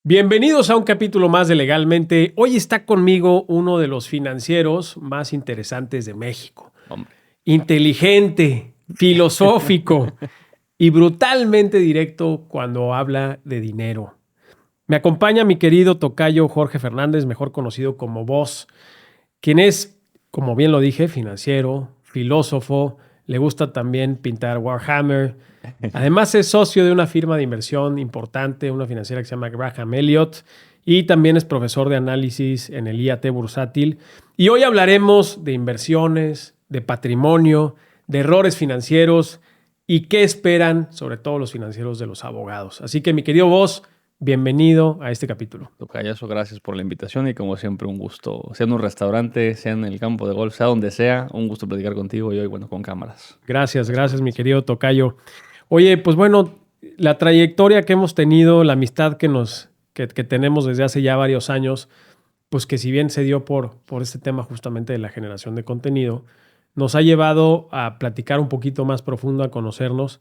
Bienvenidos a un capítulo más de Legalmente. Hoy está conmigo uno de los financieros más interesantes de México. Hombre. Inteligente, filosófico y brutalmente directo cuando habla de dinero. Me acompaña mi querido tocayo Jorge Fernández, mejor conocido como Boss, quien es, como bien lo dije, financiero, filósofo, le gusta también pintar Warhammer. Además es socio de una firma de inversión importante, una financiera que se llama Graham Elliott, y también es profesor de análisis en el IAT Bursátil. Y hoy hablaremos de inversiones, de patrimonio, de errores financieros y qué esperan, sobre todo los financieros, de los abogados. Así que, mi querido Boss, bienvenido a este capítulo. Tocayazo, gracias por la invitación y como siempre un gusto, sea en un restaurante, sea en el campo de golf, sea donde sea, un gusto platicar contigo y hoy, bueno, con cámaras. Gracias, mi querido tocayo. Oye, pues bueno, la trayectoria que hemos tenido, la amistad que tenemos desde hace ya varios años, pues que si bien se dio por este tema justamente de la generación de contenido, nos ha llevado a platicar un poquito más profundo, a conocernos.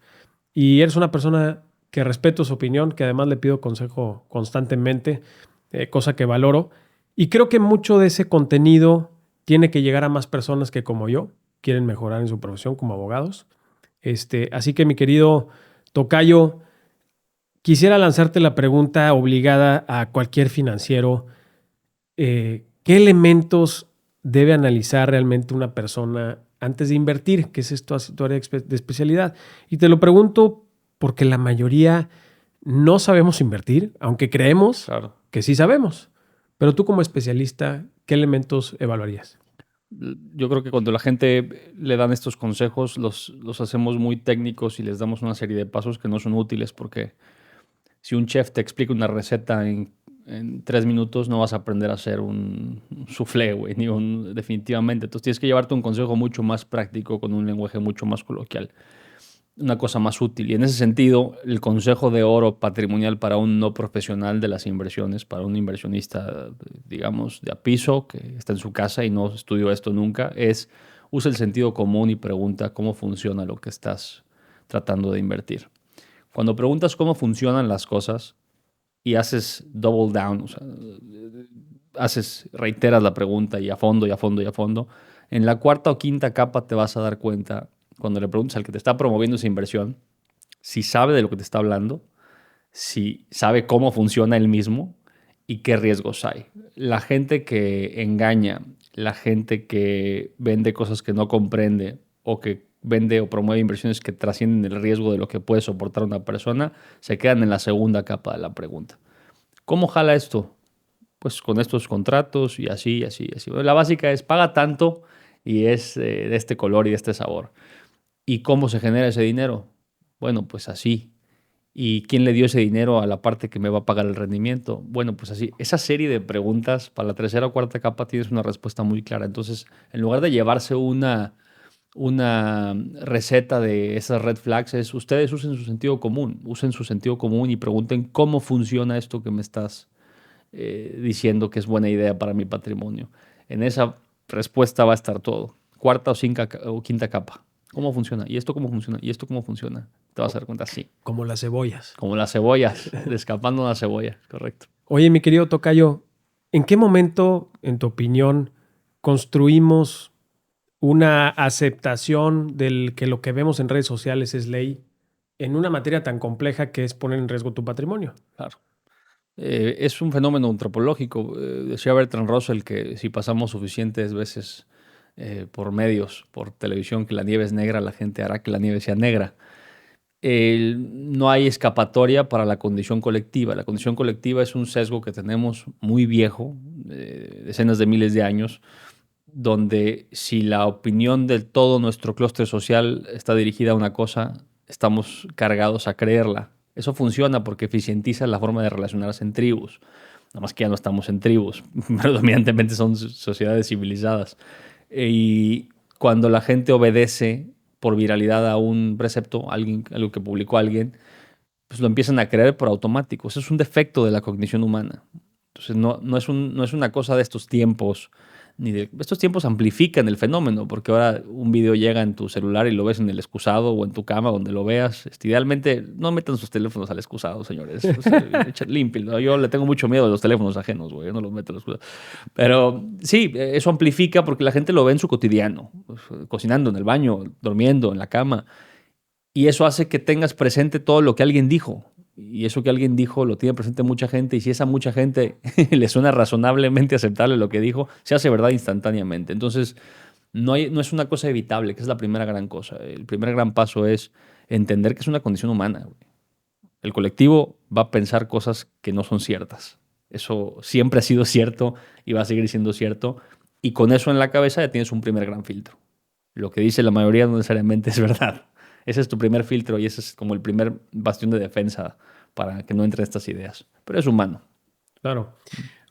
Y eres una persona que respeto su opinión, que además le pido consejo constantemente, cosa que valoro. Y creo que mucho de ese contenido tiene que llegar a más personas que como yo quieren mejorar en su profesión como abogados. Así que mi querido tocayo, quisiera lanzarte la pregunta obligada a cualquier financiero. ¿Qué elementos debe analizar realmente una persona antes de invertir? ¿Qué es esto, tu área de especialidad? Y te lo pregunto porque la mayoría no sabemos invertir, aunque creemos Claro. que sí sabemos. Pero tú como especialista, ¿qué elementos evaluarías? Yo creo que cuando la gente le dan estos consejos, los hacemos muy técnicos y les damos una serie de pasos que no son útiles porque si un chef te explica una receta en 3 minutos, no vas a aprender a hacer un soufflé, güey, definitivamente. Entonces tienes que llevarte un consejo mucho más práctico con un lenguaje mucho más coloquial. Una cosa más útil. Y en ese sentido, el consejo de oro patrimonial para un no profesional de las inversiones, para un inversionista, digamos, de a piso, que está en su casa y no estudió esto nunca, es usa el sentido común y pregunta cómo funciona lo que estás tratando de invertir. Cuando preguntas cómo funcionan las cosas y haces double down, o sea, reiteras la pregunta y a fondo y a fondo y a fondo, en la cuarta o quinta capa te vas a dar cuenta cuando le preguntas al que te está promoviendo esa inversión, si sabe de lo que te está hablando, si sabe cómo funciona él mismo y qué riesgos hay. La gente que engaña, la gente que vende cosas que no comprende o que vende o promueve inversiones que trascienden el riesgo de lo que puede soportar una persona, se quedan en la segunda capa de la pregunta. ¿Cómo jala esto? Pues con estos contratos y así, así, así. La básica es paga tanto y es de este color y de este sabor. ¿Y cómo se genera ese dinero? Bueno, pues así. ¿Y quién le dio ese dinero a la parte que me va a pagar el rendimiento? Bueno, pues así. Esa serie de preguntas para la tercera o cuarta capa tienes una respuesta muy clara. Entonces, en lugar de llevarse una receta de esas red flags, es ustedes usen su sentido común y pregunten cómo funciona esto que me estás diciendo que es buena idea para mi patrimonio. En esa respuesta va a estar todo. Cuarta o quinta capa. ¿Cómo funciona? ¿Y esto cómo funciona? ¿Y esto cómo funciona? Te vas a dar cuenta, sí. Como las cebollas. Como las cebollas, escapando una cebolla, correcto. Oye, mi querido tocayo, ¿en qué momento, en tu opinión, construimos una aceptación del que lo que vemos en redes sociales es ley en una materia tan compleja que es poner en riesgo tu patrimonio? Claro. Es un fenómeno antropológico. Decía Bertrand Russell que si pasamos suficientes veces por medios, por televisión, que la nieve es negra, la gente hará que la nieve sea negra. No hay escapatoria para la condición colectiva. La condición colectiva es un sesgo que tenemos muy viejo, decenas de miles de años, donde si la opinión de todo nuestro clúster social está dirigida a una cosa, estamos cargados a creerla. Eso funciona porque eficientiza la forma de relacionarse en tribus. Nada más que ya no estamos en tribus, predominantemente son sociedades civilizadas. Y cuando la gente obedece por viralidad a un precepto, algo que publicó alguien, pues lo empiezan a creer por automático. Eso es un defecto de la cognición humana. Entonces no es una cosa de estos tiempos Estos tiempos amplifican el fenómeno, porque ahora un video llega en tu celular y lo ves en el excusado o en tu cama, donde lo veas. Idealmente, no metan sus teléfonos al excusado, señores. O sea, límpienlo. Yo le tengo mucho miedo a los teléfonos ajenos, güey. Yo no los meto al excusado. Pero sí, eso amplifica porque la gente lo ve en su cotidiano. Cocinando, en el baño, durmiendo, en la cama. Y eso hace que tengas presente todo lo que alguien dijo. Y eso que alguien dijo lo tiene presente mucha gente. Y si esa mucha gente le suena razonablemente aceptable lo que dijo, se hace verdad instantáneamente. Entonces, no es una cosa evitable, que es la primera gran cosa. El primer gran paso es entender que es una condición humana, güey. El colectivo va a pensar cosas que no son ciertas. Eso siempre ha sido cierto y va a seguir siendo cierto. Y con eso en la cabeza ya tienes un primer gran filtro. Lo que dice la mayoría no necesariamente es verdad. Ese es tu primer filtro y ese es como el primer bastión de defensa para que no entren estas ideas. Pero es humano. Claro.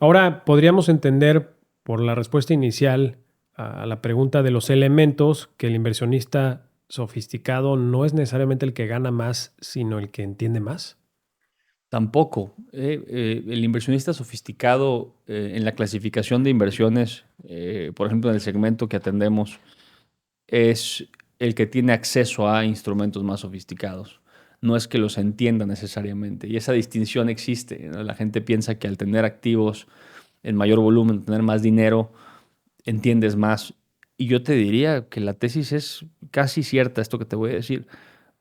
Ahora podríamos entender por la respuesta inicial a la pregunta de los elementos que el inversionista sofisticado no es necesariamente el que gana más, sino el que entiende más. Tampoco. El inversionista sofisticado en la clasificación de inversiones, por ejemplo, en el segmento que atendemos, es el que tiene acceso a instrumentos más sofisticados. No es que los entienda necesariamente. Y esa distinción existe, ¿no? La gente piensa que al tener activos en mayor volumen, tener más dinero, entiendes más. Y yo te diría que la tesis es casi cierta, esto que te voy a decir.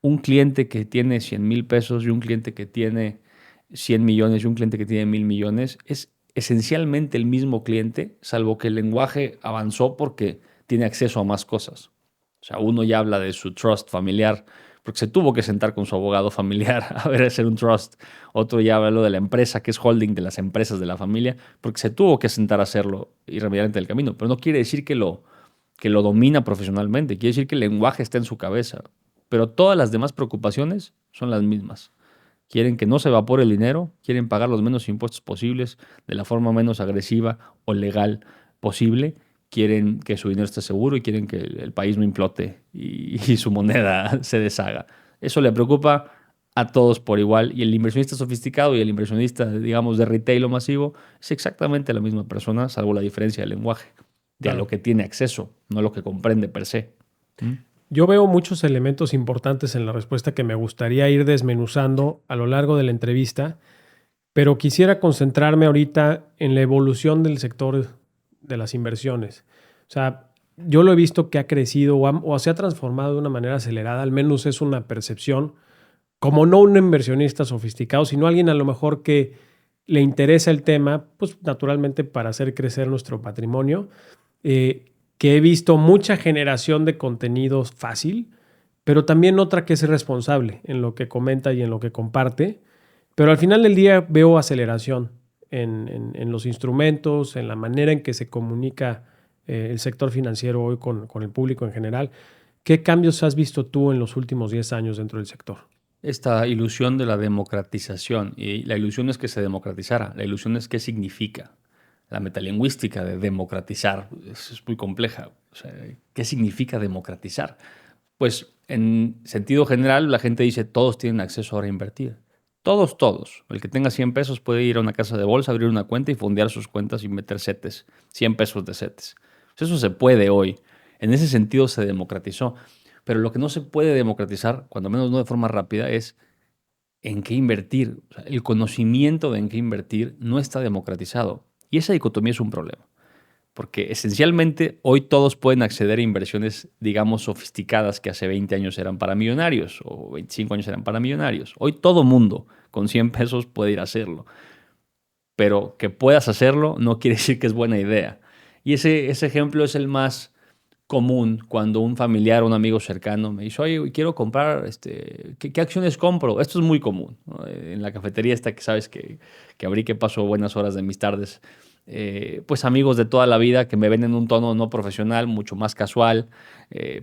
Un cliente que tiene 100,000 pesos y un cliente que tiene 100 millones y un cliente que tiene 1,000 millones es esencialmente el mismo cliente, salvo que el lenguaje avanzó porque tiene acceso a más cosas. O sea, uno ya habla de su trust familiar porque se tuvo que sentar con su abogado familiar a ver hacer un trust. Otro ya habla de la empresa, que es holding de las empresas de la familia, porque se tuvo que sentar a hacerlo irremediablemente del camino. Pero no quiere decir que lo domina profesionalmente, quiere decir que el lenguaje está en su cabeza. Pero todas las demás preocupaciones son las mismas. Quieren que no se evapore el dinero, quieren pagar los menos impuestos posibles de la forma menos agresiva o legal posible, quieren que su dinero esté seguro y quieren que el país no implote y su moneda se deshaga. Eso le preocupa a todos por igual y el inversionista sofisticado y el inversionista, digamos, de retail o masivo es exactamente la misma persona, salvo la diferencia del lenguaje, de a lo Claro. que tiene acceso, no a lo que comprende per se. ¿Mm? Yo veo muchos elementos importantes en la respuesta que me gustaría ir desmenuzando a lo largo de la entrevista, pero quisiera concentrarme ahorita en la evolución del sector de las inversiones. O sea, yo lo he visto que ha crecido o se ha transformado de una manera acelerada, al menos es una percepción, como no un inversionista sofisticado, sino alguien a lo mejor que le interesa el tema, pues naturalmente para hacer crecer nuestro patrimonio, que he visto mucha generación de contenidos fácil, pero también otra que es responsable en lo que comenta y en lo que comparte. Pero al final del día veo aceleración en los instrumentos, en la manera en que se comunica el sector financiero hoy con el público en general. ¿Qué cambios has visto tú en los últimos 10 años dentro del sector? Esta ilusión de la democratización, y la ilusión es que se democratizara, la ilusión es qué significa. La metalingüística de democratizar es muy compleja. O sea, ¿qué significa democratizar? Pues en sentido general la gente dice todos tienen acceso ahora a invertir. Todos, todos. El que tenga 100 pesos puede ir a una casa de bolsa, abrir una cuenta y fondear sus cuentas y meter CETES, 100 pesos de CETES. Pues eso se puede hoy. En ese sentido se democratizó. Pero lo que no se puede democratizar, cuando menos no de forma rápida, es en qué invertir. O sea, el conocimiento de en qué invertir no está democratizado. Y esa dicotomía es un problema. Porque esencialmente hoy todos pueden acceder a inversiones, digamos, sofisticadas que hace 20 años eran para millonarios o 25 años eran para millonarios. Hoy todo mundo con 100 pesos puede ir a hacerlo. Pero que puedas hacerlo no quiere decir que es buena idea. Y ese ejemplo es el más común cuando un familiar o un amigo cercano me dice, oye, quiero comprar, ¿qué acciones compro? Esto es muy común, ¿no? En la cafetería esta que sabes que abrí, que paso buenas horas de mis tardes, pues amigos de toda la vida que me ven en un tono no profesional, mucho más casual,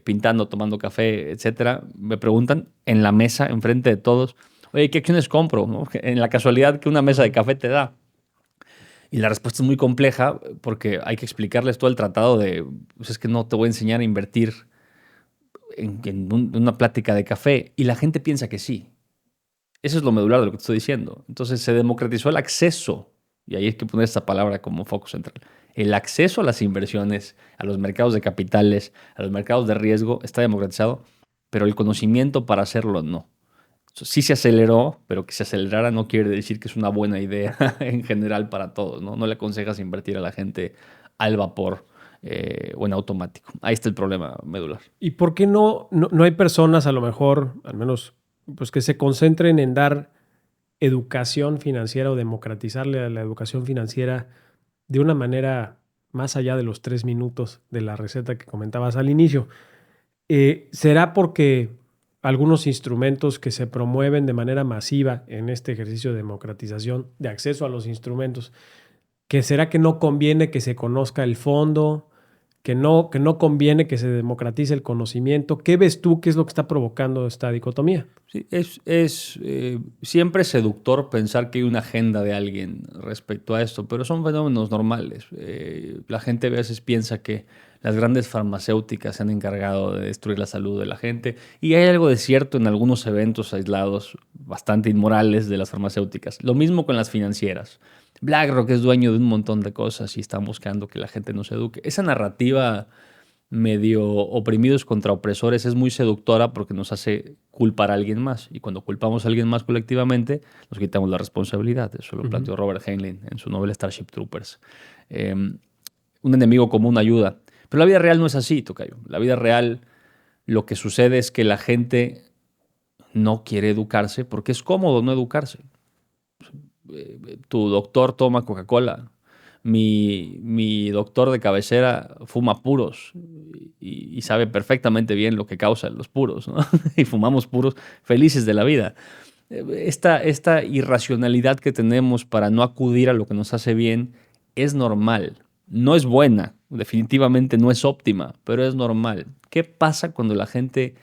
pintando, tomando café, etcétera, me preguntan en la mesa, enfrente de todos, oye, ¿qué acciones compro? ¿No? En la casualidad que una mesa de café te da. Y la respuesta es muy compleja porque hay que explicarles todo el tratado de, pues es que no te voy a enseñar a invertir en una plática de café. Y la gente piensa que sí. Eso es lo medular de lo que te estoy diciendo. Entonces se democratizó el acceso y ahí hay que poner esta palabra como foco central. El acceso a las inversiones, a los mercados de capitales, a los mercados de riesgo está democratizado, pero el conocimiento para hacerlo no. Sí se aceleró, pero que se acelerara no quiere decir que es una buena idea en general para todos, ¿no? No le aconsejas invertir a la gente al vapor o en automático. Ahí está el problema medular. ¿Y por qué no hay personas, a lo mejor, al menos, pues que se concentren en dar educación financiera o democratizarle a la educación financiera de una manera más allá de los 3 minutos de la receta que comentabas al inicio? ¿Será porque algunos instrumentos que se promueven de manera masiva en este ejercicio de democratización, de acceso a los instrumentos, que será que no conviene que se conozca el fondo, que no conviene que se democratice el conocimiento? ¿Qué ves tú? ¿Qué es lo que está provocando esta dicotomía? Sí, es siempre seductor pensar que hay una agenda de alguien respecto a esto, pero son fenómenos normales. La gente a veces piensa que las grandes farmacéuticas se han encargado de destruir la salud de la gente, y hay algo de cierto en algunos eventos aislados bastante inmorales de las farmacéuticas. Lo mismo con las financieras. BlackRock es dueño de un montón de cosas y están buscando que la gente no se eduque. Esa narrativa medio oprimidos contra opresores es muy seductora porque nos hace culpar a alguien más. Y cuando culpamos a alguien más colectivamente, nos quitamos la responsabilidad. Eso lo planteó Robert Heinlein en su novela Starship Troopers. Un enemigo común ayuda. Pero la vida real no es así, tocayo. La vida real, lo que sucede es que la gente no quiere educarse porque es cómodo no educarse. Tu doctor toma Coca-Cola. Mi doctor de cabecera fuma puros y sabe perfectamente bien lo que causan los puros, ¿no? Y fumamos puros felices de la vida. Esta irracionalidad que tenemos para no acudir a lo que nos hace bien es normal. No es buena, definitivamente no es óptima, pero es normal. ¿Qué pasa cuando la gente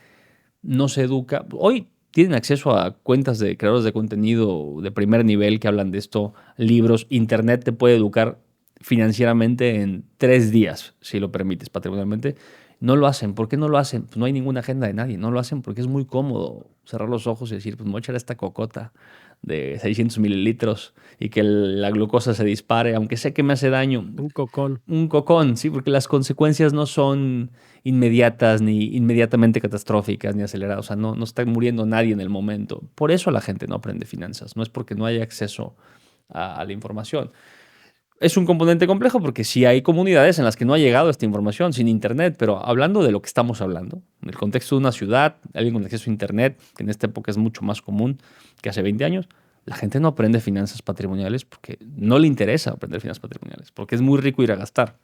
no se educa? Hoy tienen acceso a cuentas de creadores de contenido de primer nivel que hablan de esto, libros, internet te puede educar financieramente en 3 días, si lo permites, patrimonialmente. No lo hacen. ¿Por qué no lo hacen? Pues no hay ninguna agenda de nadie. No lo hacen porque es muy cómodo cerrar los ojos y decir, pues me voy a echar esta cocota de 600 mililitros y que la glucosa se dispare, aunque sé que me hace daño. Un cocón. Un cocón, sí, porque las consecuencias no son inmediatas, ni inmediatamente catastróficas, ni aceleradas. O sea, no está muriendo nadie en el momento. Por eso la gente no aprende finanzas. No es porque no haya acceso a la información. Es un componente complejo porque sí hay comunidades en las que no ha llegado esta información sin internet, pero hablando de lo que estamos hablando, en el contexto de una ciudad, alguien con acceso a internet, que en esta época es mucho más común que hace 20 años, la gente no aprende finanzas patrimoniales porque no le interesa aprender finanzas patrimoniales, porque es muy rico ir a gastar.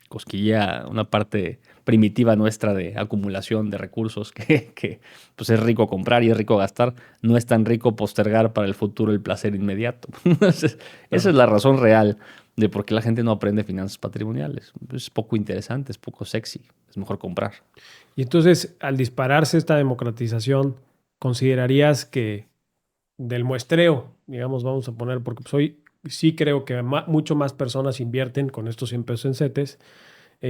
Cosquilla, una parte primitiva nuestra de acumulación de recursos que pues es rico comprar y es rico gastar, no es tan rico postergar para el futuro el placer inmediato. Esa es la razón real de por qué la gente no aprende finanzas patrimoniales. Es poco interesante, es poco sexy, es mejor comprar. Y entonces, al dispararse esta democratización, ¿considerarías que del muestreo, digamos, vamos a poner, porque pues hoy sí creo que mucho más personas invierten con estos 100 pesos en CETES,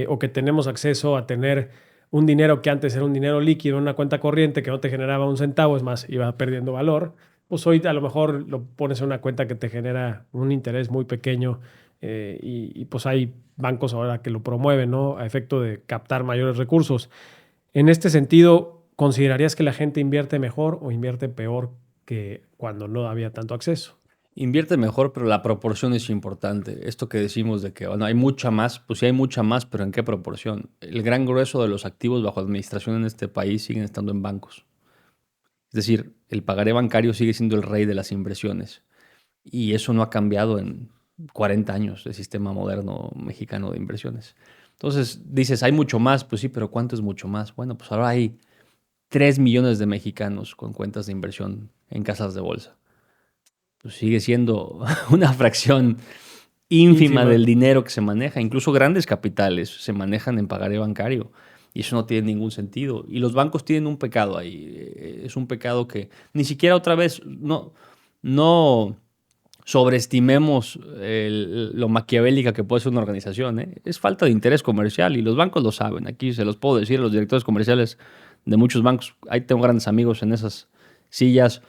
o que tenemos acceso a tener un dinero que antes era un dinero líquido en una cuenta corriente que no te generaba un centavo, es más, iba perdiendo valor? Pues hoy a lo mejor lo pones en una cuenta que te genera un interés muy pequeño, y pues hay bancos ahora que lo promueven, ¿no? A efecto de captar mayores recursos. En este sentido, ¿considerarías que la gente invierte mejor o invierte peor que cuando no había tanto acceso? Invierte mejor, pero la proporción es importante. Esto que decimos de que bueno, hay mucha más, pues sí hay mucha más, pero ¿en qué proporción? El gran grueso de los activos bajo administración en este país siguen estando en bancos. Es decir, el pagaré bancario sigue siendo el rey de las inversiones. Y eso no ha cambiado en 40 años del sistema moderno mexicano de inversiones. Entonces dices, hay mucho más, pues sí, pero ¿cuánto es mucho más? Bueno, pues ahora hay 3 millones de mexicanos con cuentas de inversión en casas de bolsa. Pues sigue siendo una fracción ínfima del dinero que se maneja. Incluso grandes capitales se manejan en pagaré bancario. Y eso no tiene ningún sentido. Y los bancos tienen un pecado ahí. Es un pecado que ni siquiera otra vez no sobreestimemos lo maquiavélica que puede ser una organización, ¿eh? Es falta de interés comercial y los bancos lo saben. Aquí se los puedo decir, los directores comerciales de muchos bancos, ahí tengo grandes amigos en esas sillas.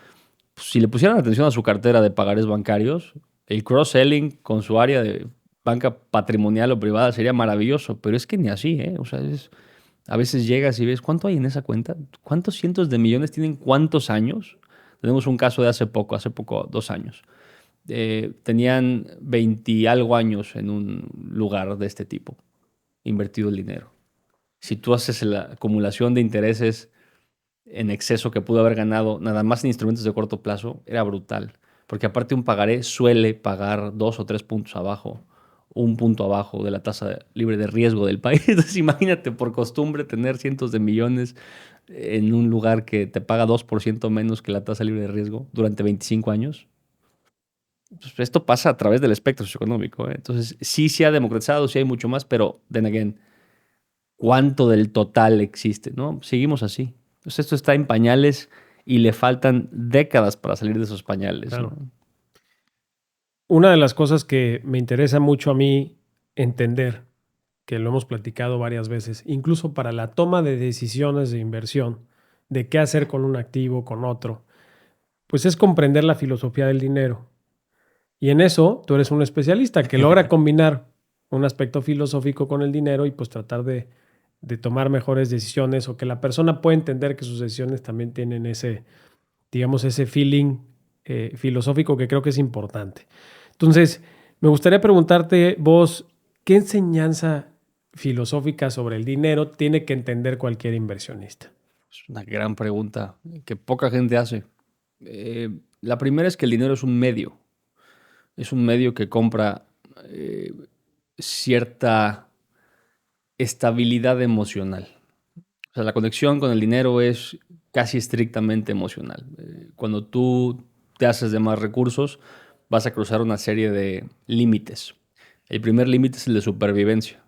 Pues, si le pusieran atención a su cartera de pagares bancarios, El cross-selling con su área de banca patrimonial o privada sería maravilloso, pero es que ni así, ¿eh? O sea, a veces llegas y ves cuánto hay en esa cuenta, cuántos cientos de millones tienen, cuántos años. Tenemos un caso de hace poco, 2 años. Tenían 20 y algo años en un lugar de este tipo, invertido el dinero. Si tú haces la acumulación de intereses en exceso que pudo haber ganado nada más en instrumentos de corto plazo, era brutal. Porque aparte un pagaré suele pagar 2 o 3 puntos abajo, un punto abajo de la tasa libre de riesgo del país. Entonces imagínate por costumbre tener cientos de millones en un lugar que te paga 2% menos que la tasa libre de riesgo durante 25 años. Pues esto pasa a través del espectro socioeconómico, ¿eh? Entonces sí se ha democratizado, sí hay mucho más, pero then again, ¿cuánto del total existe? ¿No? Seguimos así. Entonces esto está en pañales y le faltan décadas para salir de esos pañales, Claro. ¿no? Una de las cosas que me interesa mucho a mí entender, que lo hemos platicado varias veces, incluso para la toma de decisiones de inversión, de qué hacer con un activo, con otro, pues es comprender la filosofía del dinero. Y en eso tú eres un especialista que logra combinar un aspecto filosófico con el dinero y pues tratar de tomar mejores decisiones o que la persona pueda entender que sus decisiones también tienen ese, digamos, ese feeling filosófico que creo que es importante. Entonces, me gustaría preguntarte vos, ¿qué enseñanza filosófica sobre el dinero tiene que entender cualquier inversionista? Es una gran pregunta que poca gente hace. La primera es que el dinero es un medio. Es un medio que compra cierta estabilidad emocional. O sea, la conexión con el dinero es casi estrictamente emocional. Cuando tú te haces de más recursos, vas a cruzar una serie de límites. El primer límite es el de supervivencia.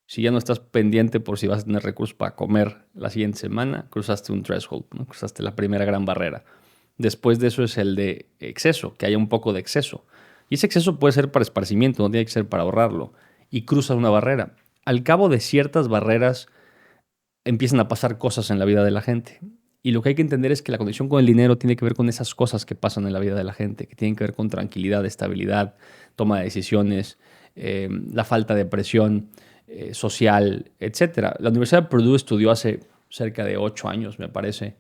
Si ya no estás pendiente por si vas a tener recursos para comer la siguiente semana, cruzaste un threshold, ¿no? Cruzaste la primera gran barrera. Después de eso es el de exceso, que haya un poco de exceso. Y ese exceso puede ser para esparcimiento, no tiene que ser para ahorrarlo. Y cruzas una barrera. Al cabo de ciertas barreras, empiezan a pasar cosas en la vida de la gente. Y lo que hay que entender es que la conexión con el dinero tiene que ver con esas cosas que pasan en la vida de la gente, que tienen que ver con tranquilidad, estabilidad, toma de decisiones, la falta de presión social, etcétera. La Universidad de Purdue estudió hace cerca de 8 años, me parece,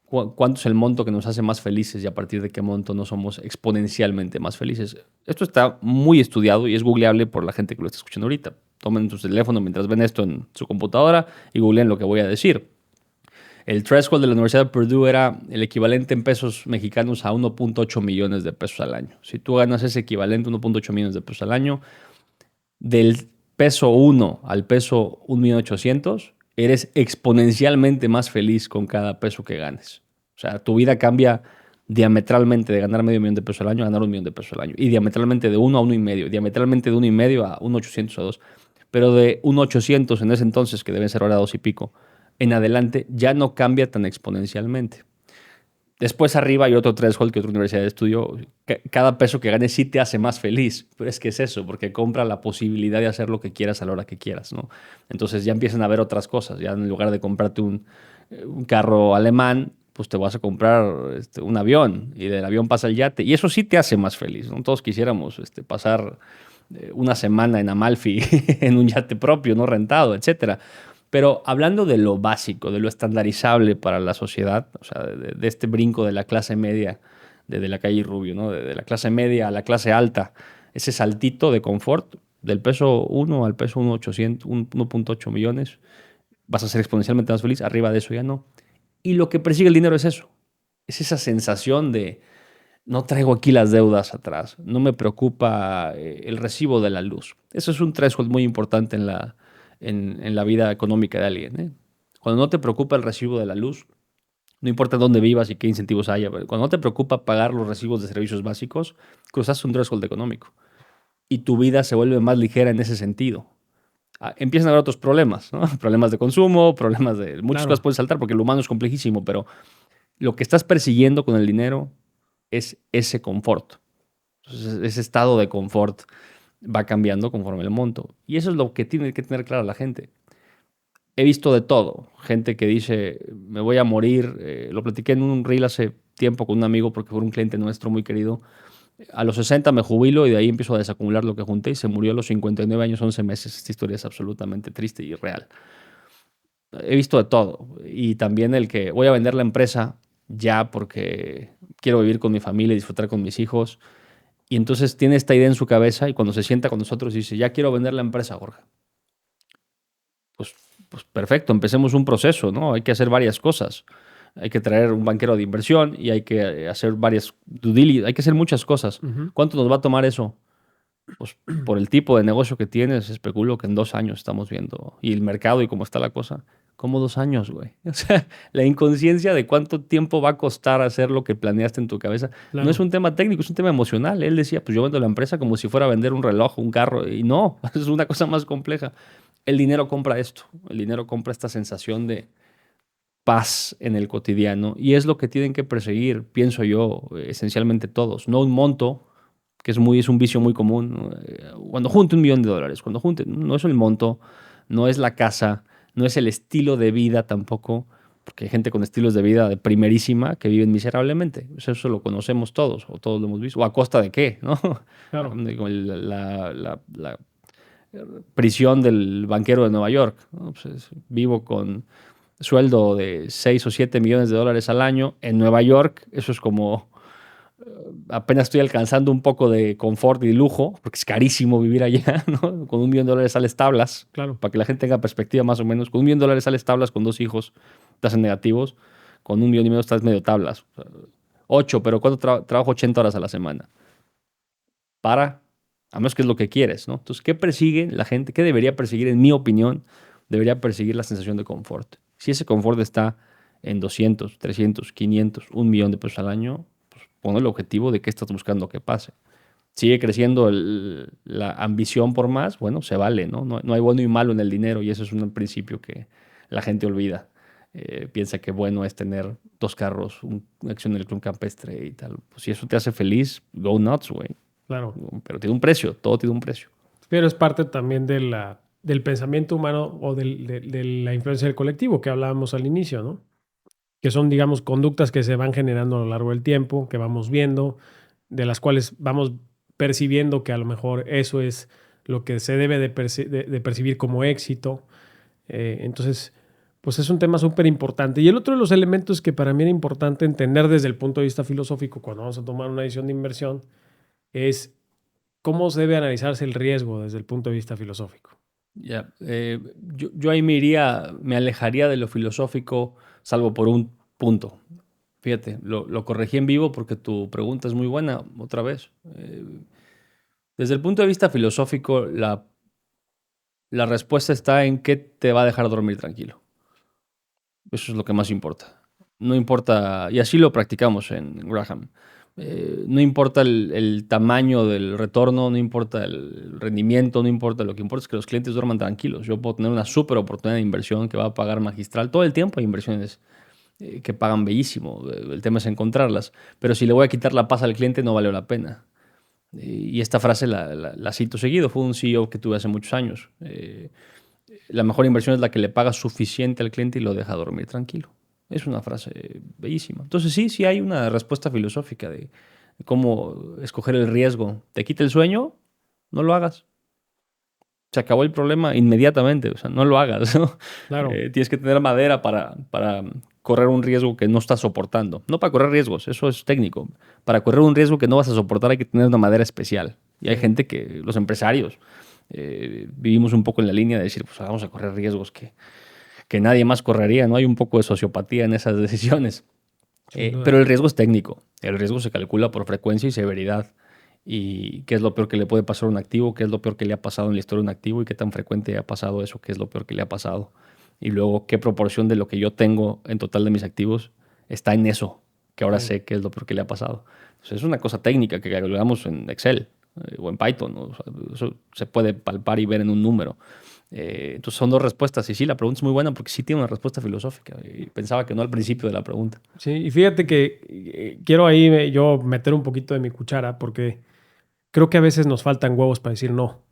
cuánto es el monto que nos hace más felices y a partir de qué monto no somos exponencialmente más felices. Esto está muy estudiado y es googleable por la gente que lo está escuchando ahorita. Tomen su teléfono mientras ven esto en su computadora y googleen lo que voy a decir. El threshold de la Universidad de Purdue era el equivalente en pesos mexicanos a 1.8 millones de pesos al año. Si tú ganas ese equivalente, 1.8 millones de pesos al año, del peso 1 al peso 1.800.000, eres exponencialmente más feliz con cada peso que ganes. O sea, tu vida cambia diametralmente de ganar medio millón de pesos al año a ganar 1 millón de pesos al año. Y diametralmente de 1 a 1,5. Diametralmente de 1,5 a 1.800 a 2. Pero de 1.800 en ese entonces, que deben ser ahora 2 y pico, en adelante ya no cambia tan exponencialmente. Después arriba hay otro threshold que otra universidad estudió. Cada peso que ganes sí te hace más feliz. Pero es que es eso, porque compra la posibilidad de hacer lo que quieras a la hora que quieras, ¿no? Entonces ya empiezan a ver otras cosas. Ya en lugar de comprarte un carro alemán, pues te vas a comprar un avión y del avión pasa el yate. Y eso sí te hace más feliz, ¿no? Todos quisiéramos pasar una semana en Amalfi en un yate propio, no rentado, etcétera. Pero hablando de lo básico, de lo estandarizable para la sociedad, o sea, de este brinco de la clase media, de la calle Rubio, ¿no? De la clase media a la clase alta, ese saltito de confort del peso 1 al peso 1.8 millones, vas a ser exponencialmente más feliz, arriba de eso ya no. Y lo que persigue el dinero es eso, es esa sensación de no traigo aquí las deudas atrás, no me preocupa el recibo de la luz. Eso es un threshold muy importante en la vida económica de alguien, ¿eh? Cuando no te preocupa el recibo de la luz, no importa dónde vivas y qué incentivos haya, pero cuando no te preocupa pagar los recibos de servicios básicos, cruzas un threshold económico y tu vida se vuelve más ligera en ese sentido. Empiezan a haber otros problemas, ¿no? Problemas de consumo, problemas de... Muchas cosas Claro. pueden saltar porque el humano es complejísimo, pero lo que estás persiguiendo con el dinero es ese confort. Entonces, ese estado de confort va cambiando conforme el monto. Y eso es lo que tiene que tener clara la gente. He visto de todo. Gente que dice, me voy a morir. Lo platiqué en un reel hace tiempo con un amigo porque fue un cliente nuestro muy querido. A los 60 me jubilo y de ahí empiezo a desacumular lo que junté y se murió a los 59 años, 11 meses. Esta historia es absolutamente triste y real. He visto de todo. Y también el que voy a vender la empresa ya porque quiero vivir con mi familia y disfrutar con mis hijos. Y entonces tiene esta idea en su cabeza y cuando se sienta con nosotros dice, ya quiero vender la empresa, Jorge. Pues, pues perfecto, empecemos un proceso, ¿no? Hay que hacer varias cosas. Hay que traer un banquero de inversión y hay que hacer varias due diligence, hay que hacer muchas cosas. Ujú. ¿Cuánto nos va a tomar eso? Pues por el tipo de negocio que tienes, especulo que en 2 años estamos viendo. Y el mercado y cómo está la cosa. ¿Cómo 2 años, güey? O sea, la inconsciencia de cuánto tiempo va a costar hacer lo que planeaste en tu cabeza. No es Claro, un tema técnico, es un tema emocional. Él decía, pues yo vendo la empresa como si fuera a vender un reloj, un carro. Y no, es una cosa más compleja. El dinero compra esto. El dinero compra esta sensación de paz en el cotidiano. Y es lo que tienen que perseguir, pienso yo, esencialmente todos. No un monto, que es un vicio muy común, ¿no? Cuando junte $1 millón, cuando junte, no es el monto, no es la casa, no es el estilo de vida tampoco, porque hay gente con estilos de vida de primerísima que viven miserablemente. Eso lo conocemos todos, o todos lo hemos visto. ¿O a costa de qué? ¿No? claro. Digo, la prisión del banquero de Nueva York, ¿no? Pues vivo con sueldo de 6 o 7 millones de dólares al año en Nueva York. Eso es como apenas estoy alcanzando un poco de confort y lujo, porque es carísimo vivir allá, ¿no? Con $1 millón sales tablas, Claro. para que la gente tenga perspectiva más o menos. Con $1 millón sales tablas con 2 hijos, estás en negativos. Con 1,5 millones estás medio tablas. 8, pero ¿cuánto trabajo 80 horas a la semana? A menos que es lo que quieres, ¿no? Entonces, ¿qué persigue la gente? ¿Qué debería perseguir? En mi opinión, debería perseguir la sensación de confort. Si ese confort está en 200, 300, 500, 1 millón de pesos al año, pues pon el objetivo de qué estás buscando que pase. Sigue creciendo la ambición por más, bueno, se vale, ¿no? No hay bueno y malo en el dinero y ese es un principio que la gente olvida. Piensa que bueno es tener 2 carros, una acción en el club campestre y tal. Pues si eso te hace feliz, go nuts, güey. Claro. Pero tiene un precio, todo tiene un precio. Pero es parte también del pensamiento humano o de la influencia del colectivo que hablábamos al inicio, ¿no? Que son, digamos, conductas que se van generando a lo largo del tiempo, que vamos viendo, de las cuales vamos percibiendo que a lo mejor eso es lo que se debe de percibir como éxito. Entonces, pues es un tema súper importante. Y el otro de los elementos que para mí era importante entender desde el punto de vista filosófico cuando vamos a tomar una decisión de inversión es cómo se debe analizarse el riesgo desde el punto de vista filosófico. Ya, yo ahí me alejaría de lo filosófico, salvo por un punto. Fíjate, lo corregí en vivo porque tu pregunta es muy buena, otra vez. Desde el punto de vista filosófico, la respuesta está en qué te va a dejar dormir tranquilo. Eso es lo que más importa. No importa, y así lo practicamos en Graham. No importa el tamaño del retorno, no importa el rendimiento, no importa, lo que importa es que los clientes duerman tranquilos. Yo puedo tener una súper oportunidad de inversión que va a pagar magistral. Todo el tiempo hay inversiones que pagan bellísimo. El tema es encontrarlas. Pero si le voy a quitar la paz al cliente, no vale la pena. Y esta frase la cito seguido. Fue un CEO que tuve hace muchos años. La mejor inversión es la que le paga suficiente al cliente y lo deja dormir tranquilo. Es una frase bellísima. Entonces sí hay una respuesta filosófica de cómo escoger el riesgo. ¿Te quita el sueño? No lo hagas. Se acabó el problema inmediatamente. O sea, no lo hagas, ¿no? Claro, Tienes que tener madera para correr un riesgo que no estás soportando. No para correr riesgos, eso es técnico. Para correr un riesgo que no vas a soportar hay que tener una madera especial. Y hay sí, gente que, los empresarios, vivimos un poco en la línea de decir, pues vamos a correr riesgos que nadie más correría, ¿no? Hay un poco de sociopatía en esas decisiones. sin Pero duda. el riesgo es técnico. El riesgo se calcula por frecuencia y severidad. Y qué es lo peor que le puede pasar a un activo, qué es lo peor que le ha pasado en la historia de un activo y qué tan frecuente ha pasado eso, qué es lo peor que le ha pasado. Y luego qué proporción de lo que yo tengo en total de mis activos está en eso, que ahora Sí. sé qué es lo peor que le ha pasado. Entonces, es una cosa técnica que calculamos en Excel o en Python, ¿no? O sea, eso se puede palpar y ver en un número. Entonces son dos respuestas. Y sí, la pregunta es muy buena porque sí tiene una respuesta filosófica. Y pensaba que no al principio de la pregunta. Sí, y fíjate que quiero ahí yo meter un poquito de mi cuchara porque creo que a veces nos faltan huevos para decir no.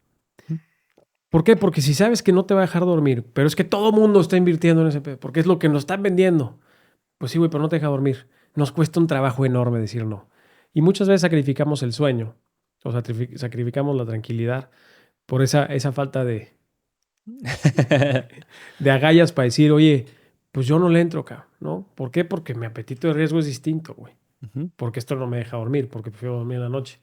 ¿Por qué? Porque si sabes que no te va a dejar dormir, pero es que todo mundo está invirtiendo en ese pedo, porque es lo que nos están vendiendo. Pues sí, güey, pero no te deja dormir. Nos cuesta un trabajo enorme decir no. Y muchas veces sacrificamos el sueño o sacrificamos la tranquilidad por esa falta de agallas para decir, oye, pues yo no le entro, cabrón, ¿no? ¿Por qué? Porque mi apetito de riesgo es distinto, güey. Ujú. Porque esto no me deja dormir, porque prefiero dormir en la noche.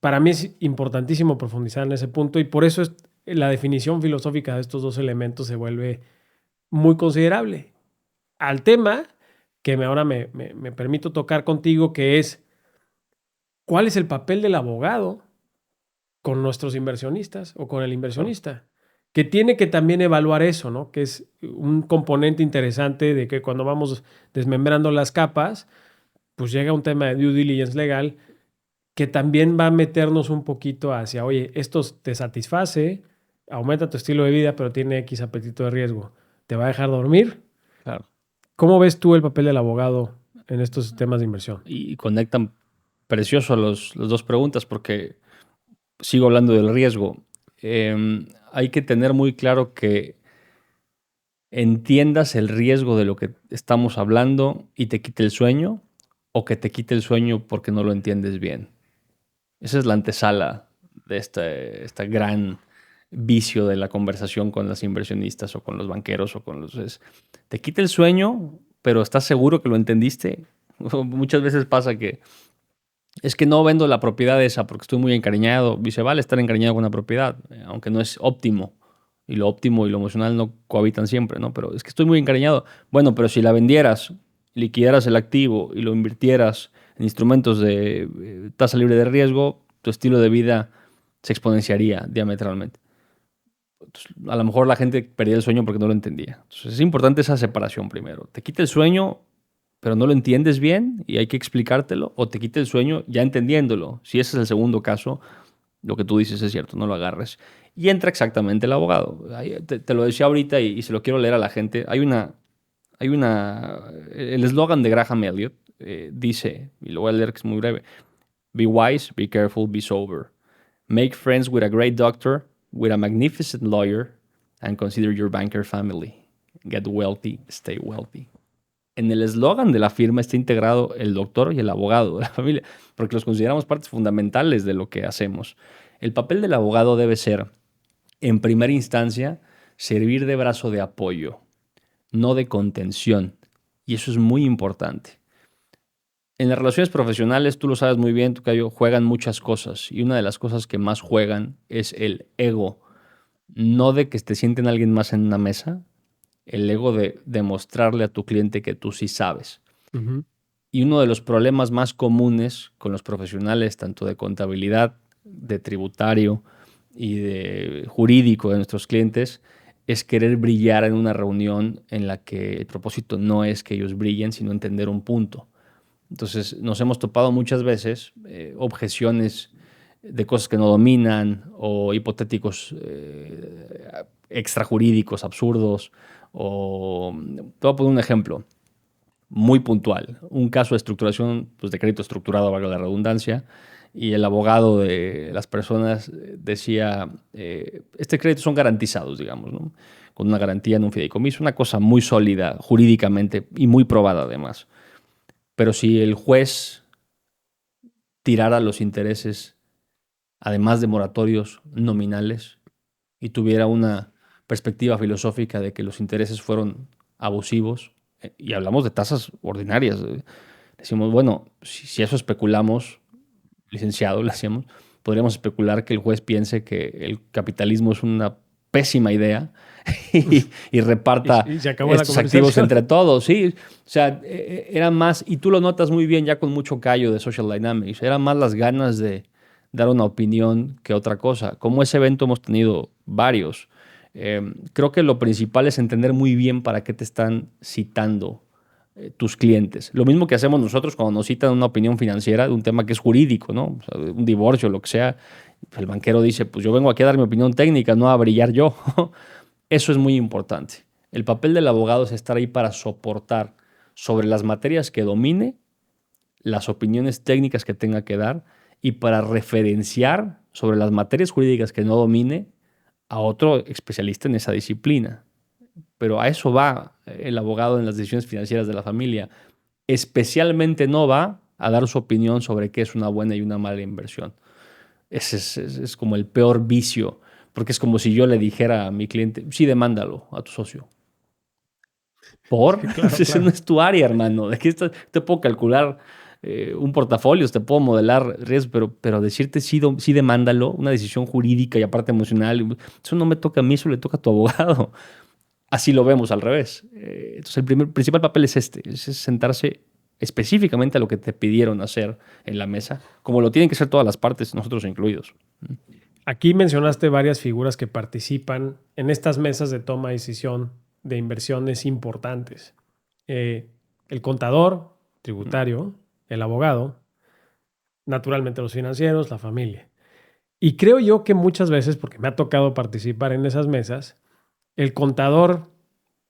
Para mí es importantísimo profundizar en ese punto y por eso la definición filosófica de estos dos elementos se vuelve muy considerable. Al tema que ahora me permito tocar contigo, que es cuál es el papel del abogado con nuestros inversionistas o con el Claro. inversionista, que tiene que también evaluar eso, ¿no? Que es un componente interesante de que cuando vamos desmembrando las capas, pues llega un tema de due diligence legal que también va a meternos un poquito hacia, oye, esto te satisface, aumenta tu estilo de vida, pero tiene X apetito de riesgo. ¿Te va a dejar dormir? Claro. ¿Cómo ves tú el papel del abogado en estos temas de inversión? Y conectan precioso las dos preguntas porque sigo hablando del riesgo. Hay que tener muy claro que entiendas el riesgo de lo que estamos hablando y te quite el sueño o que te quite el sueño porque no lo entiendes bien. Esa es la antesala de este gran vicio de la conversación con los inversionistas o con los banqueros o con te quita el sueño, pero ¿estás seguro que lo entendiste? Muchas veces pasa que es que no vendo la propiedad esa porque estoy muy encariñado. Dice, vale estar encariñado con una propiedad, aunque no es óptimo. Y lo óptimo y lo emocional no cohabitan siempre, ¿no? Pero es que estoy muy encariñado. Bueno, pero si la vendieras, liquidaras el activo y lo invirtieras en instrumentos de tasa libre de riesgo, tu estilo de vida se exponenciaría diametralmente. Entonces, a lo mejor la gente perdía el sueño porque no lo entendía. Entonces, es importante esa separación primero. Te quita el sueño, pero no lo entiendes bien y hay que explicártelo, o te quita el sueño ya entendiéndolo. Si ese es el segundo caso, lo que tú dices es cierto, no lo agarres. Y entra exactamente el abogado. Te lo decía ahorita y se lo quiero leer a la gente. El eslogan de Graham Elliott dice, y lo voy a leer que es muy breve: Be wise, be careful, be sober. Make friends with a great doctor, with a magnificent lawyer, and consider your banker family. Get wealthy, stay wealthy. En el eslogan de la firma está integrado el doctor y el abogado de la familia, porque los consideramos partes fundamentales de lo que hacemos. El papel del abogado debe ser, en primera instancia, servir de brazo de apoyo, no de contención. Y eso es muy importante. En las relaciones profesionales, tú lo sabes muy bien, Tocayo, juegan muchas cosas. Y una de las cosas que más juegan es el ego. No de que te sienten alguien más en una mesa, el ego de demostrarle a tu cliente que tú sí sabes. Ujú. Y uno de los problemas más comunes con los profesionales, tanto de contabilidad, de tributario y de jurídico de nuestros clientes, es querer brillar en una reunión en la que el propósito no es que ellos brillen, sino entender un punto. Entonces nos hemos topado muchas veces objeciones de cosas que no dominan o hipotéticos extrajurídicos absurdos. O te voy a poner un ejemplo muy puntual. Un caso de estructuración, pues de crédito estructurado, valga la redundancia, y el abogado de las personas decía, este crédito son garantizados, digamos, ¿no? Con una garantía en un fideicomiso, una cosa muy sólida jurídicamente y muy probada además. Pero si el juez tirara los intereses, además de moratorios nominales, y tuviera una perspectiva filosófica de que los intereses fueron abusivos, y hablamos de tasas ordinarias, decimos, bueno, si eso especulamos, licenciado, le hacemos, podríamos especular que el juez piense que el capitalismo es una pésima idea y reparta Y se acabó la estos activos conversación. entre todos, sí. O sea, era más, y tú lo notas muy bien ya con mucho callo de Social Dynamics, eran más las ganas de dar una opinión que otra cosa. Como ese evento hemos tenido varios. Creo que lo principal es entender muy bien para qué te están citando tus clientes. Lo mismo que hacemos nosotros cuando nos citan una opinión financiera de un tema que es jurídico, ¿no? O sea, un divorcio, lo que sea. El banquero dice, pues yo vengo aquí a dar mi opinión técnica, no a brillar yo. Eso es muy importante. El papel del abogado es estar ahí para soportar sobre las materias que domine, las opiniones técnicas que tenga que dar y para referenciar sobre las materias jurídicas que no domine a otro especialista en esa disciplina. Pero a eso va el abogado en las decisiones financieras de la familia. Especialmente no va a dar su opinión sobre qué es una buena y una mala inversión. Ese es como el peor vicio, porque es como si yo le dijera a mi cliente, sí, demándalo a tu socio. ¿Por? Sí, claro, Ese no claro. es tu área, hermano. De que te puedo calcular un portafolio, te puedo modelar riesgos, pero decirte sí, sí demándalo, una decisión jurídica y aparte emocional, eso no me toca a mí, eso le toca a tu abogado. Así lo vemos al revés. Entonces, el principal papel es es sentarse específicamente a lo que te pidieron hacer en la mesa, como lo tienen que hacer todas las partes, nosotros incluidos. Aquí mencionaste varias figuras que participan en estas mesas de toma de decisión de inversiones importantes. Eh, el contador, tributario, el abogado, naturalmente los financieros, la familia. Y creo yo que muchas veces, porque me ha tocado participar en esas mesas, el contador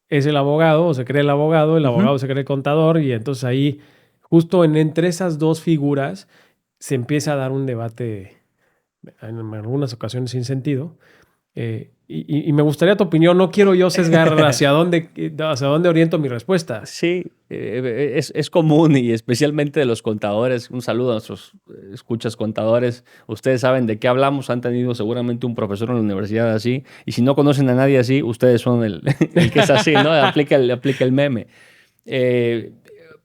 es el abogado o se cree el Ujú. abogado se cree el contador y entonces ahí, justo entre esas dos figuras, se empieza a dar un debate en algunas ocasiones sin sentido. Y me gustaría tu opinión. No quiero yo sesgar hacia dónde oriento mi respuesta. Sí, es común y especialmente de los contadores. Un saludo a nuestros escuchas contadores. Ustedes saben de qué hablamos, han tenido seguramente un profesor en la universidad así. Y si no conocen a nadie así, ustedes son el que es así, ¿no? Aplica el meme. Eh,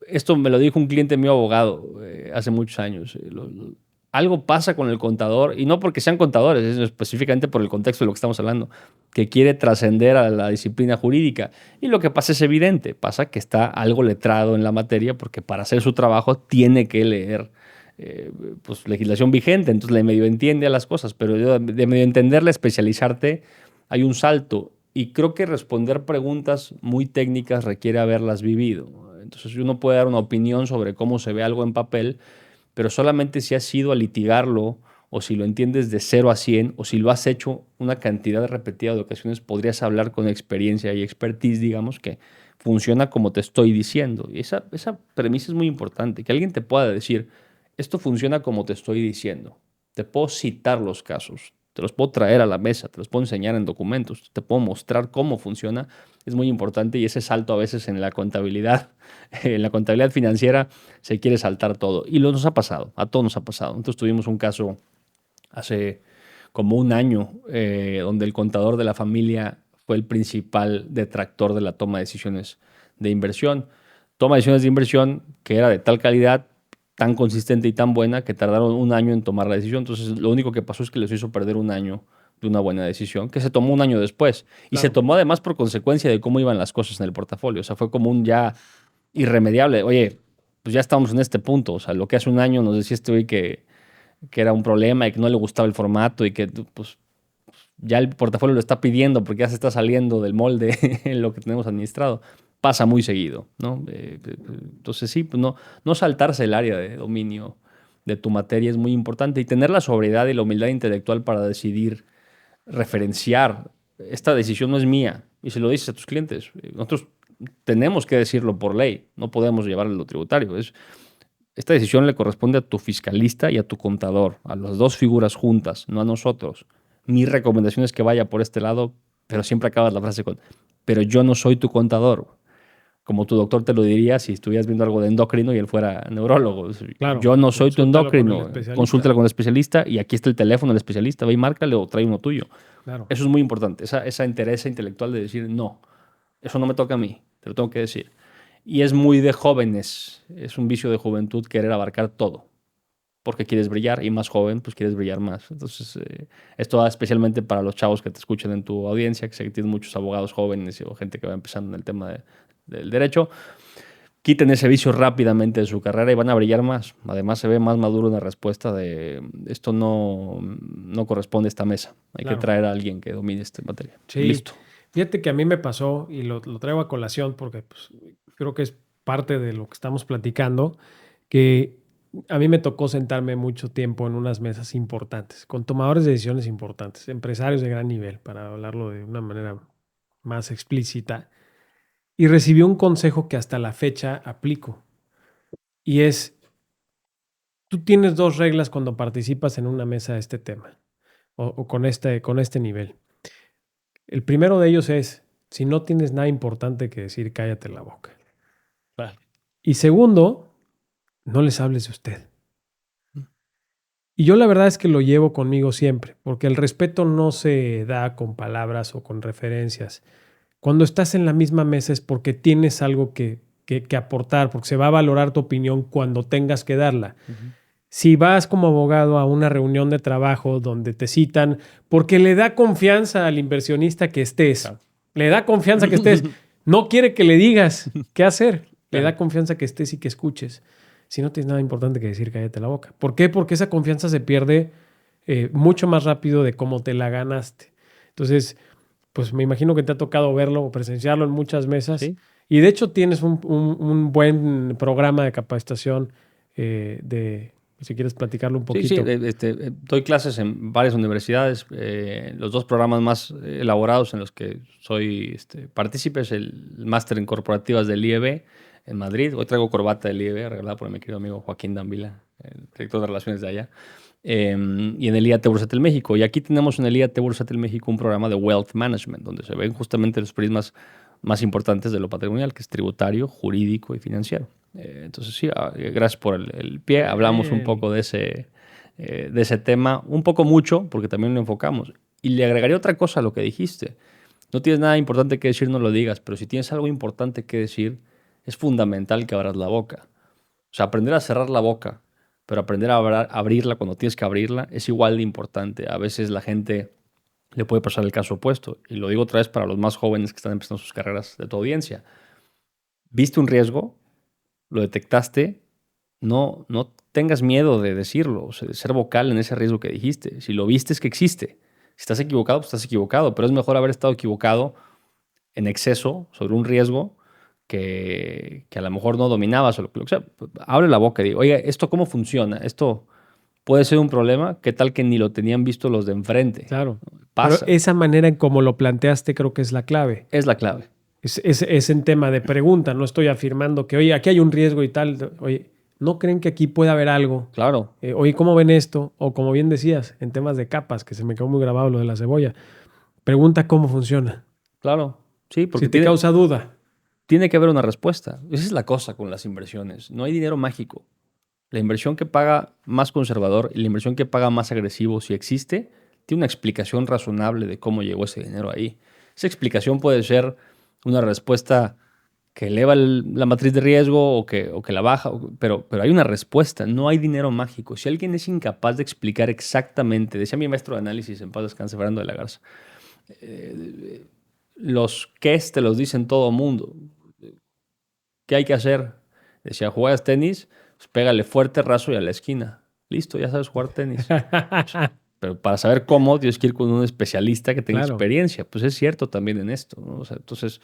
Esto me lo dijo un cliente mío abogado hace muchos años. Algo pasa con el contador, y no porque sean contadores, es específicamente por el contexto de lo que estamos hablando, que quiere trascender a la disciplina jurídica. Y lo que pasa es evidente, pasa que está algo letrado en la materia, porque para hacer su trabajo tiene que leer pues, legislación vigente, entonces le medio entiende a las cosas, pero de medio entenderle, especializarte, hay un salto. Y creo que responder preguntas muy técnicas requiere haberlas vivido. Entonces uno puede dar una opinión sobre cómo se ve algo en papel, pero solamente si has ido a litigarlo o si lo entiendes de 0 a 100 o si lo has hecho una cantidad repetida de ocasiones, podrías hablar con experiencia y expertise, digamos, que funciona como te estoy diciendo. Y esa premisa es muy importante, que alguien te pueda decir, esto funciona como te estoy diciendo. Te puedo citar los casos, te los puedo traer a la mesa, te los puedo enseñar en documentos, te puedo mostrar cómo funciona. Es muy importante y ese salto a veces en la contabilidad, en la contabilidad financiera, se quiere saltar todo. Y nos ha pasado, a todos nos ha pasado. Entonces tuvimos un caso hace como un año donde el contador de la familia fue el principal detractor de la toma de decisiones de inversión. Toma de decisiones de inversión que era de tal calidad, tan consistente y tan buena que tardaron un año en tomar la decisión. Entonces lo único que pasó es que les hizo perder un año de una buena decisión, que se tomó un año después. Y se Claro. tomó además por consecuencia de cómo iban las cosas en el portafolio. O sea, fue como un ya irremediable. Oye, pues ya estamos en este punto. O sea, lo que hace un año nos decía este güey que era un problema y que no le gustaba el formato y que pues ya el portafolio lo está pidiendo porque ya se está saliendo del molde en lo que tenemos administrado. Pasa muy seguido, ¿no? Entonces sí, pues no saltarse el área de dominio de tu materia es muy importante y tener la sobriedad y la humildad intelectual para decidir, referenciar. Esta decisión no es mía y se lo dices a tus clientes. Nosotros tenemos que decirlo por ley, no podemos llevarlo a lo tributario. Esta decisión le corresponde a tu fiscalista y a tu contador, a las dos figuras juntas, no a nosotros. Mi recomendación es que vaya por este lado, pero siempre acabas la frase con, pero yo no soy tu contador. Como tu doctor te lo diría si estuvieras viendo algo de endocrino y él fuera neurólogo. Claro, Yo no soy tu consúltalo con el endocrino, consúltalo especialista. con el especialista y aquí está el teléfono del especialista, ve y márcale o trae uno tuyo. Claro. Eso es muy importante, esa entereza intelectual de decir, no, eso no me toca a mí, te lo tengo que decir. Y es muy de jóvenes, es un vicio de juventud querer abarcar todo, porque quieres brillar y más joven, pues quieres brillar más. Entonces, esto va especialmente para los chavos que te escuchan en tu audiencia, que sé que tienes muchos abogados jóvenes o gente que va empezando en el tema del derecho. Quiten ese vicio rápidamente de su carrera y van a brillar más. Además, se ve más maduro una respuesta de esto no corresponde a esta mesa. Hay que Claro. traer a alguien que domine esta materia. Y Sí. listo. Fíjate que a mí me pasó y lo traigo a colación porque pues, creo que es parte de lo que estamos platicando, que a mí me tocó sentarme mucho tiempo en unas mesas importantes, con tomadores de decisiones importantes, empresarios de gran nivel, para hablarlo de una manera más explícita, y recibí un consejo que hasta la fecha aplico, y es, tú tienes dos reglas cuando participas en una mesa de este tema o con este nivel. El primero de ellos es, si no tienes nada importante que decir, cállate la boca. Claro. Y segundo, no les hables de usted. Y yo la verdad es que lo llevo conmigo siempre, porque el respeto no se da con palabras o con referencias. Cuando estás en la misma mesa es porque tienes algo que aportar, porque se va a valorar tu opinión cuando tengas que darla. Ujú. Si vas como abogado a una reunión de trabajo donde te citan, porque le da confianza al inversionista que estés, Claro. le da confianza que estés, no quiere que le digas qué hacer, le Claro. da confianza que estés y que escuches. Si no tienes nada importante que decir, cállate la boca. ¿Por qué? Porque esa confianza se pierde mucho más rápido de cómo te la ganaste. Entonces, pues me imagino que te ha tocado verlo o presenciarlo en muchas mesas. Sí, Y de hecho tienes un buen programa de capacitación si quieres platicarlo un sí, sí. poquito. Doy clases en varias universidades. Los dos programas más elaborados en los que soy partícipe es el máster en corporativas del IEB en Madrid. Hoy traigo corbata del IEB, regalada por mi querido amigo Joaquín Dambila, el director de relaciones de allá. Y en el IAT Bursatil México. Y aquí tenemos en el IAT Bursatil México un programa de Wealth Management, donde se ven justamente los prismas más importantes de lo patrimonial, que es tributario, jurídico y financiero. Entonces, sí, gracias por el pie. Hablamos un Bien. poco de ese tema, un poco mucho, porque también lo enfocamos. Y le agregaría otra cosa a lo que dijiste. No tienes nada importante que decir, no lo digas, pero si tienes algo importante que decir, es fundamental que abras la boca. O sea, aprender a cerrar la boca, pero aprender a abrirla cuando tienes que abrirla es igual de importante. A veces la gente le puede pasar el caso opuesto. Y lo digo otra vez para los más jóvenes que están empezando sus carreras de tu audiencia. ¿Viste un riesgo? ¿Lo detectaste? No tengas miedo de decirlo, o sea, de ser vocal en ese riesgo que dijiste. Si lo viste es que existe. Si estás equivocado, pues estás equivocado. Pero es mejor haber estado equivocado en exceso sobre un riesgo que a lo mejor no dominabas o lo que sea. Abre la boca y digo, oiga, ¿esto cómo funciona? Esto puede ser un problema. ¿Qué tal que ni lo tenían visto los de enfrente? Claro. Pero Pasa. esa manera en cómo lo planteaste creo que es la clave. Es la clave. Es en tema de pregunta, no estoy afirmando que, oye, aquí hay un riesgo y tal. Oye, ¿no creen que aquí puede haber algo? Claro, Oye, ¿cómo ven esto? O como bien decías, en temas de capas, que se me quedó muy grabado lo de la cebolla. Pregunta cómo funciona. claro. Sí, Si porque te causa duda. tiene que haber una respuesta. Esa es la cosa con las inversiones. No hay dinero mágico. La inversión que paga más conservador y la inversión que paga más agresivo, si existe, tiene una explicación razonable de cómo llegó ese dinero ahí. Esa explicación puede ser una respuesta que eleva la matriz de riesgo o que la baja, pero hay una respuesta, no hay dinero mágico. Si alguien es incapaz de explicar exactamente, decía mi maestro de análisis en paz descanse, Fernando de la Garza, los qués te los dicen todo mundo. ¿Qué hay que hacer? Decía, ¿juegas tenis? Pues pégale fuerte, raso y a la esquina. Listo, ya sabes jugar tenis. Pero para saber cómo, tienes que ir con un especialista que tenga Claro. experiencia. Pues es cierto también en esto, ¿no? O sea, entonces,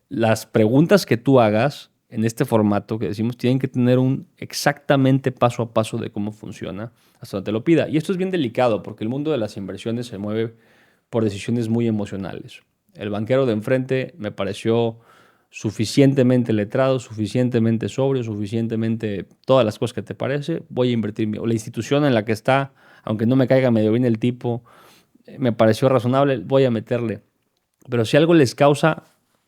las preguntas que tú hagas en este formato que decimos tienen que tener un exactamente paso a paso de cómo funciona hasta donde te lo pida. Y esto es bien delicado porque el mundo de las inversiones se mueve por decisiones muy emocionales. El banquero de enfrente me pareció suficientemente letrado, suficientemente sobrio, suficientemente todas las cosas que te parece, voy a invertir. O la institución en la que está, aunque no me caiga medio bien el tipo, me pareció razonable, voy a meterle. Pero si algo les causa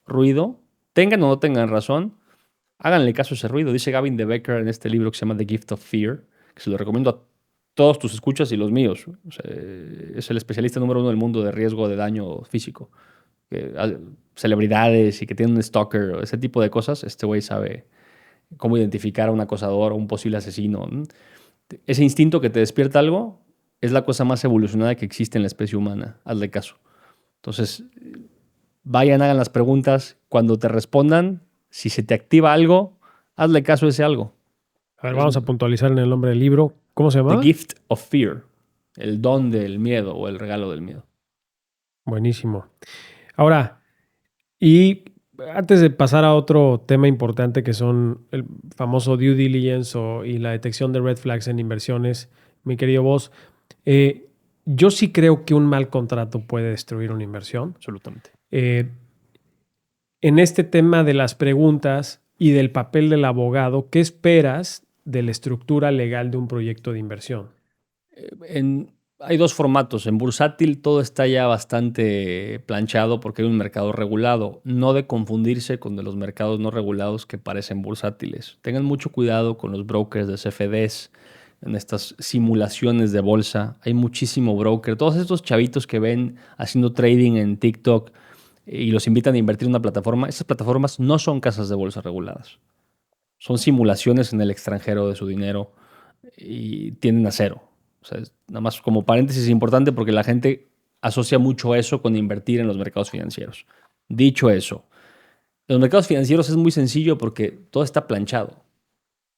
ruido, tengan o no tengan razón, háganle caso a ese ruido. Dice Gavin de Becker en este libro que se llama The Gift of Fear, que se lo recomiendo a todos tus escuchas y los míos. O sea, es el especialista número uno del mundo de riesgo de daño físico. Celebridades y que tienen un stalker, ese tipo de cosas, este güey sabe cómo identificar a un acosador o un posible asesino. Ese instinto que te despierta algo es la cosa más evolucionada que existe en la especie humana. Hazle caso. Entonces, vayan, hagan las preguntas. Cuando te respondan, si se te activa algo, hazle caso a ese algo. A ver, Es vamos a puntualizar en el nombre del libro. ¿Cómo se The llamaba? Gift of Fear, el don del miedo o el regalo del miedo. Buenísimo. Ahora, y antes de pasar a otro tema importante que son el famoso due diligence y la detección de red flags en inversiones, mi querido Vos, yo sí creo que un mal contrato puede destruir una inversión. Absolutamente. En este tema de las preguntas y del papel del abogado, ¿qué esperas de la estructura legal de un proyecto de inversión? hay dos formatos. En bursátil todo está ya bastante planchado porque hay un mercado regulado. No de confundirse con de los mercados no regulados que parecen bursátiles. Tengan mucho cuidado con los brokers de CFDs, en estas simulaciones de bolsa. Hay muchísimo broker. Todos estos chavitos que ven haciendo trading en TikTok y los invitan a invertir en una plataforma, esas plataformas no son casas de bolsa reguladas. Son simulaciones en el extranjero de su dinero y tienden a cero. O sea, nada más como paréntesis importante porque la gente asocia mucho eso con invertir en los mercados financieros. Dicho eso, los mercados financieros es muy sencillo porque todo está planchado.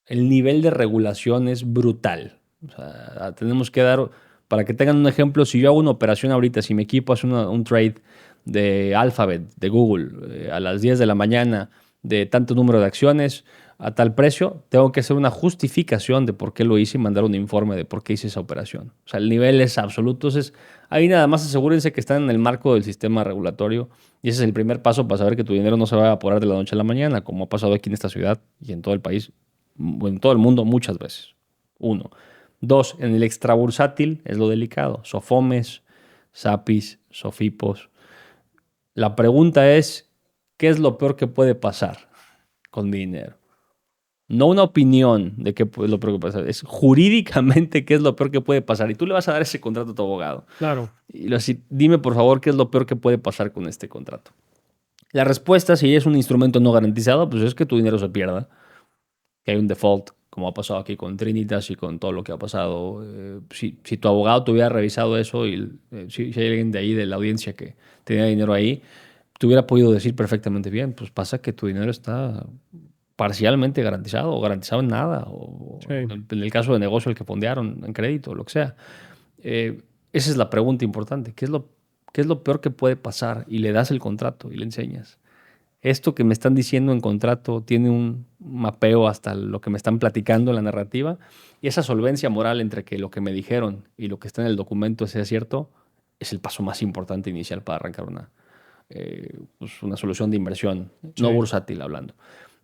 El nivel de regulación es brutal. O sea, tenemos que dar, para que tengan un ejemplo, si yo hago una operación ahorita, si mi equipo hace un trade de Alphabet, de Google, a las 10 de la mañana, de tanto número de acciones, a tal precio, tengo que hacer una justificación de por qué lo hice y mandar un informe de por qué hice esa operación. O sea, el nivel es absoluto. Entonces, ahí nada más asegúrense que están en el marco del sistema regulatorio y ese es el primer paso para saber que tu dinero no se va a evaporar de la noche a la mañana, como ha pasado aquí en esta ciudad y en todo el país, o en todo el mundo muchas veces. Uno. Dos, en el extrabursátil es lo delicado. Sofomes, SAPIs, Sofipos. La pregunta es, ¿qué es lo peor que puede pasar con mi dinero? No una opinión de qué es lo peor que puede pasar, es jurídicamente qué es lo peor que puede pasar. Y tú le vas a dar ese contrato a tu abogado. Claro. Y así, dime por favor qué es lo peor que puede pasar con este contrato. La respuesta, si es un instrumento no garantizado, pues es que tu dinero se pierda, que hay un default, como ha pasado aquí con Trinitas y con todo lo que ha pasado. Si tu abogado te hubiera revisado eso y si hay alguien de ahí, de la audiencia que tenía dinero ahí, te hubiera podido decir perfectamente bien, pues pasa que tu dinero está parcialmente garantizado o garantizado en nada, o Sí. en el caso de negocio el que fondearon en crédito, lo que sea. Esa es la pregunta importante. ¿Qué es lo peor que puede pasar? Y le das el contrato y le enseñas. Esto que me están diciendo en contrato tiene un mapeo hasta lo que me están platicando en la narrativa y esa solvencia moral entre que lo que me dijeron y lo que está en el documento sea cierto es el paso más importante inicial para arrancar una solución de inversión, Sí. no bursátil hablando.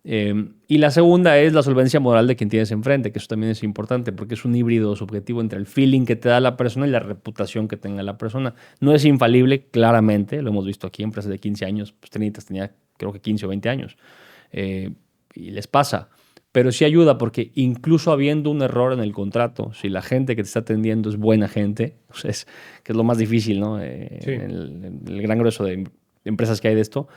Y la segunda es la solvencia moral de quien tienes enfrente, que eso también es importante porque es un híbrido subjetivo entre el feeling que te da la persona y la reputación que tenga la persona. No es infalible, claramente, lo hemos visto aquí, empresas de 15 años, pues Trinitas tenía creo que 15 o 20 años, y les pasa. Pero sí ayuda porque incluso habiendo un error en el contrato, si la gente que te está atendiendo es buena gente, pues que es lo más difícil, ¿no? Sí. En el gran grueso de empresas que hay de esto,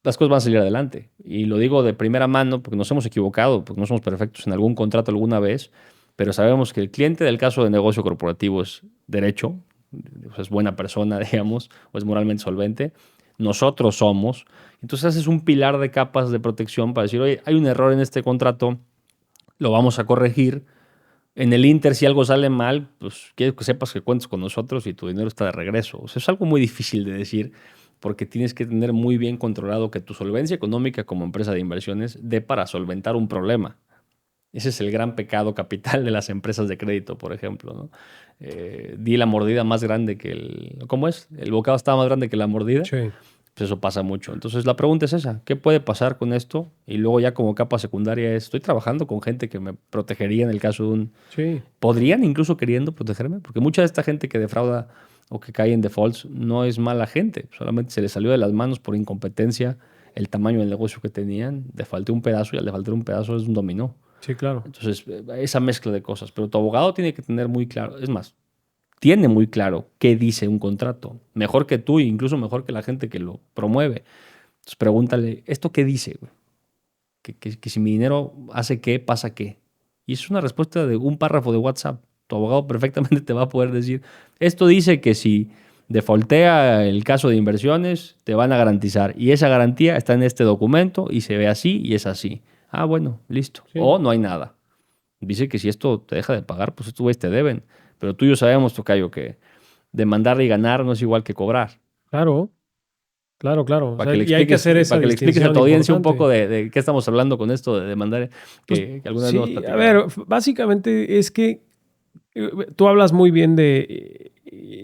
las cosas van a salir adelante. Y lo digo de primera mano porque nos hemos equivocado, porque no somos perfectos en algún contrato alguna vez, pero sabemos que el cliente del caso de negocio corporativo es derecho, o sea, es buena persona, digamos, o es moralmente solvente. Nosotros somos. Entonces haces un pilar de capas de protección para decir, oye, hay un error en este contrato, lo vamos a corregir. En el Inter, si algo sale mal, pues quiero que sepas que cuentes con nosotros y tu dinero está de regreso. O sea, es algo muy difícil de decir porque tienes que tener muy bien controlado que tu solvencia económica como empresa de inversiones dé para solventar un problema. Ese es el gran pecado capital de las empresas de crédito, por ejemplo, ¿no? Di la mordida más grande que el... ¿Cómo es? El bocado estaba más grande que la mordida. Sí. Pues eso pasa mucho. Entonces la pregunta es esa, ¿qué puede pasar con esto? Y luego ya como capa secundaria es, estoy trabajando con gente que me protegería en el caso de un... Sí. ¿Podrían incluso queriendo protegerme? Porque mucha de esta gente que defrauda o que cae en defaults no es mala gente, solamente se les salió de las manos por incompetencia el tamaño del negocio que tenían, le faltó un pedazo y al le faltar un pedazo es un dominó. Sí, claro. Entonces, esa mezcla de cosas. Pero tu abogado tiene que tener muy claro, es más, tiene muy claro qué dice un contrato. Mejor que tú e incluso mejor que la gente que lo promueve. Entonces pregúntale, ¿esto qué dice, güey? Que si mi dinero hace qué, pasa qué. Y es una respuesta de un párrafo de WhatsApp. Tu abogado perfectamente te va a poder decir, esto dice que si defaultea el caso de inversiones, te van a garantizar. Y esa garantía está en este documento y se ve así y es así. Ah, bueno, listo. Sí. O no hay nada. Dice que si esto te deja de pagar, pues estos güeyes te deben. Pero tú y yo sabemos, tocayo, que demandar y ganar no es igual que cobrar. Claro. Claro, claro. O Para sea, que le y hay que expliques, hacer esa para que le expliques a tu distinción audiencia un importante. poco de qué estamos hablando con esto de demandar, Pues, que alguna vez no hemos sí, a platicado. ver, básicamente es que tú hablas muy bien de,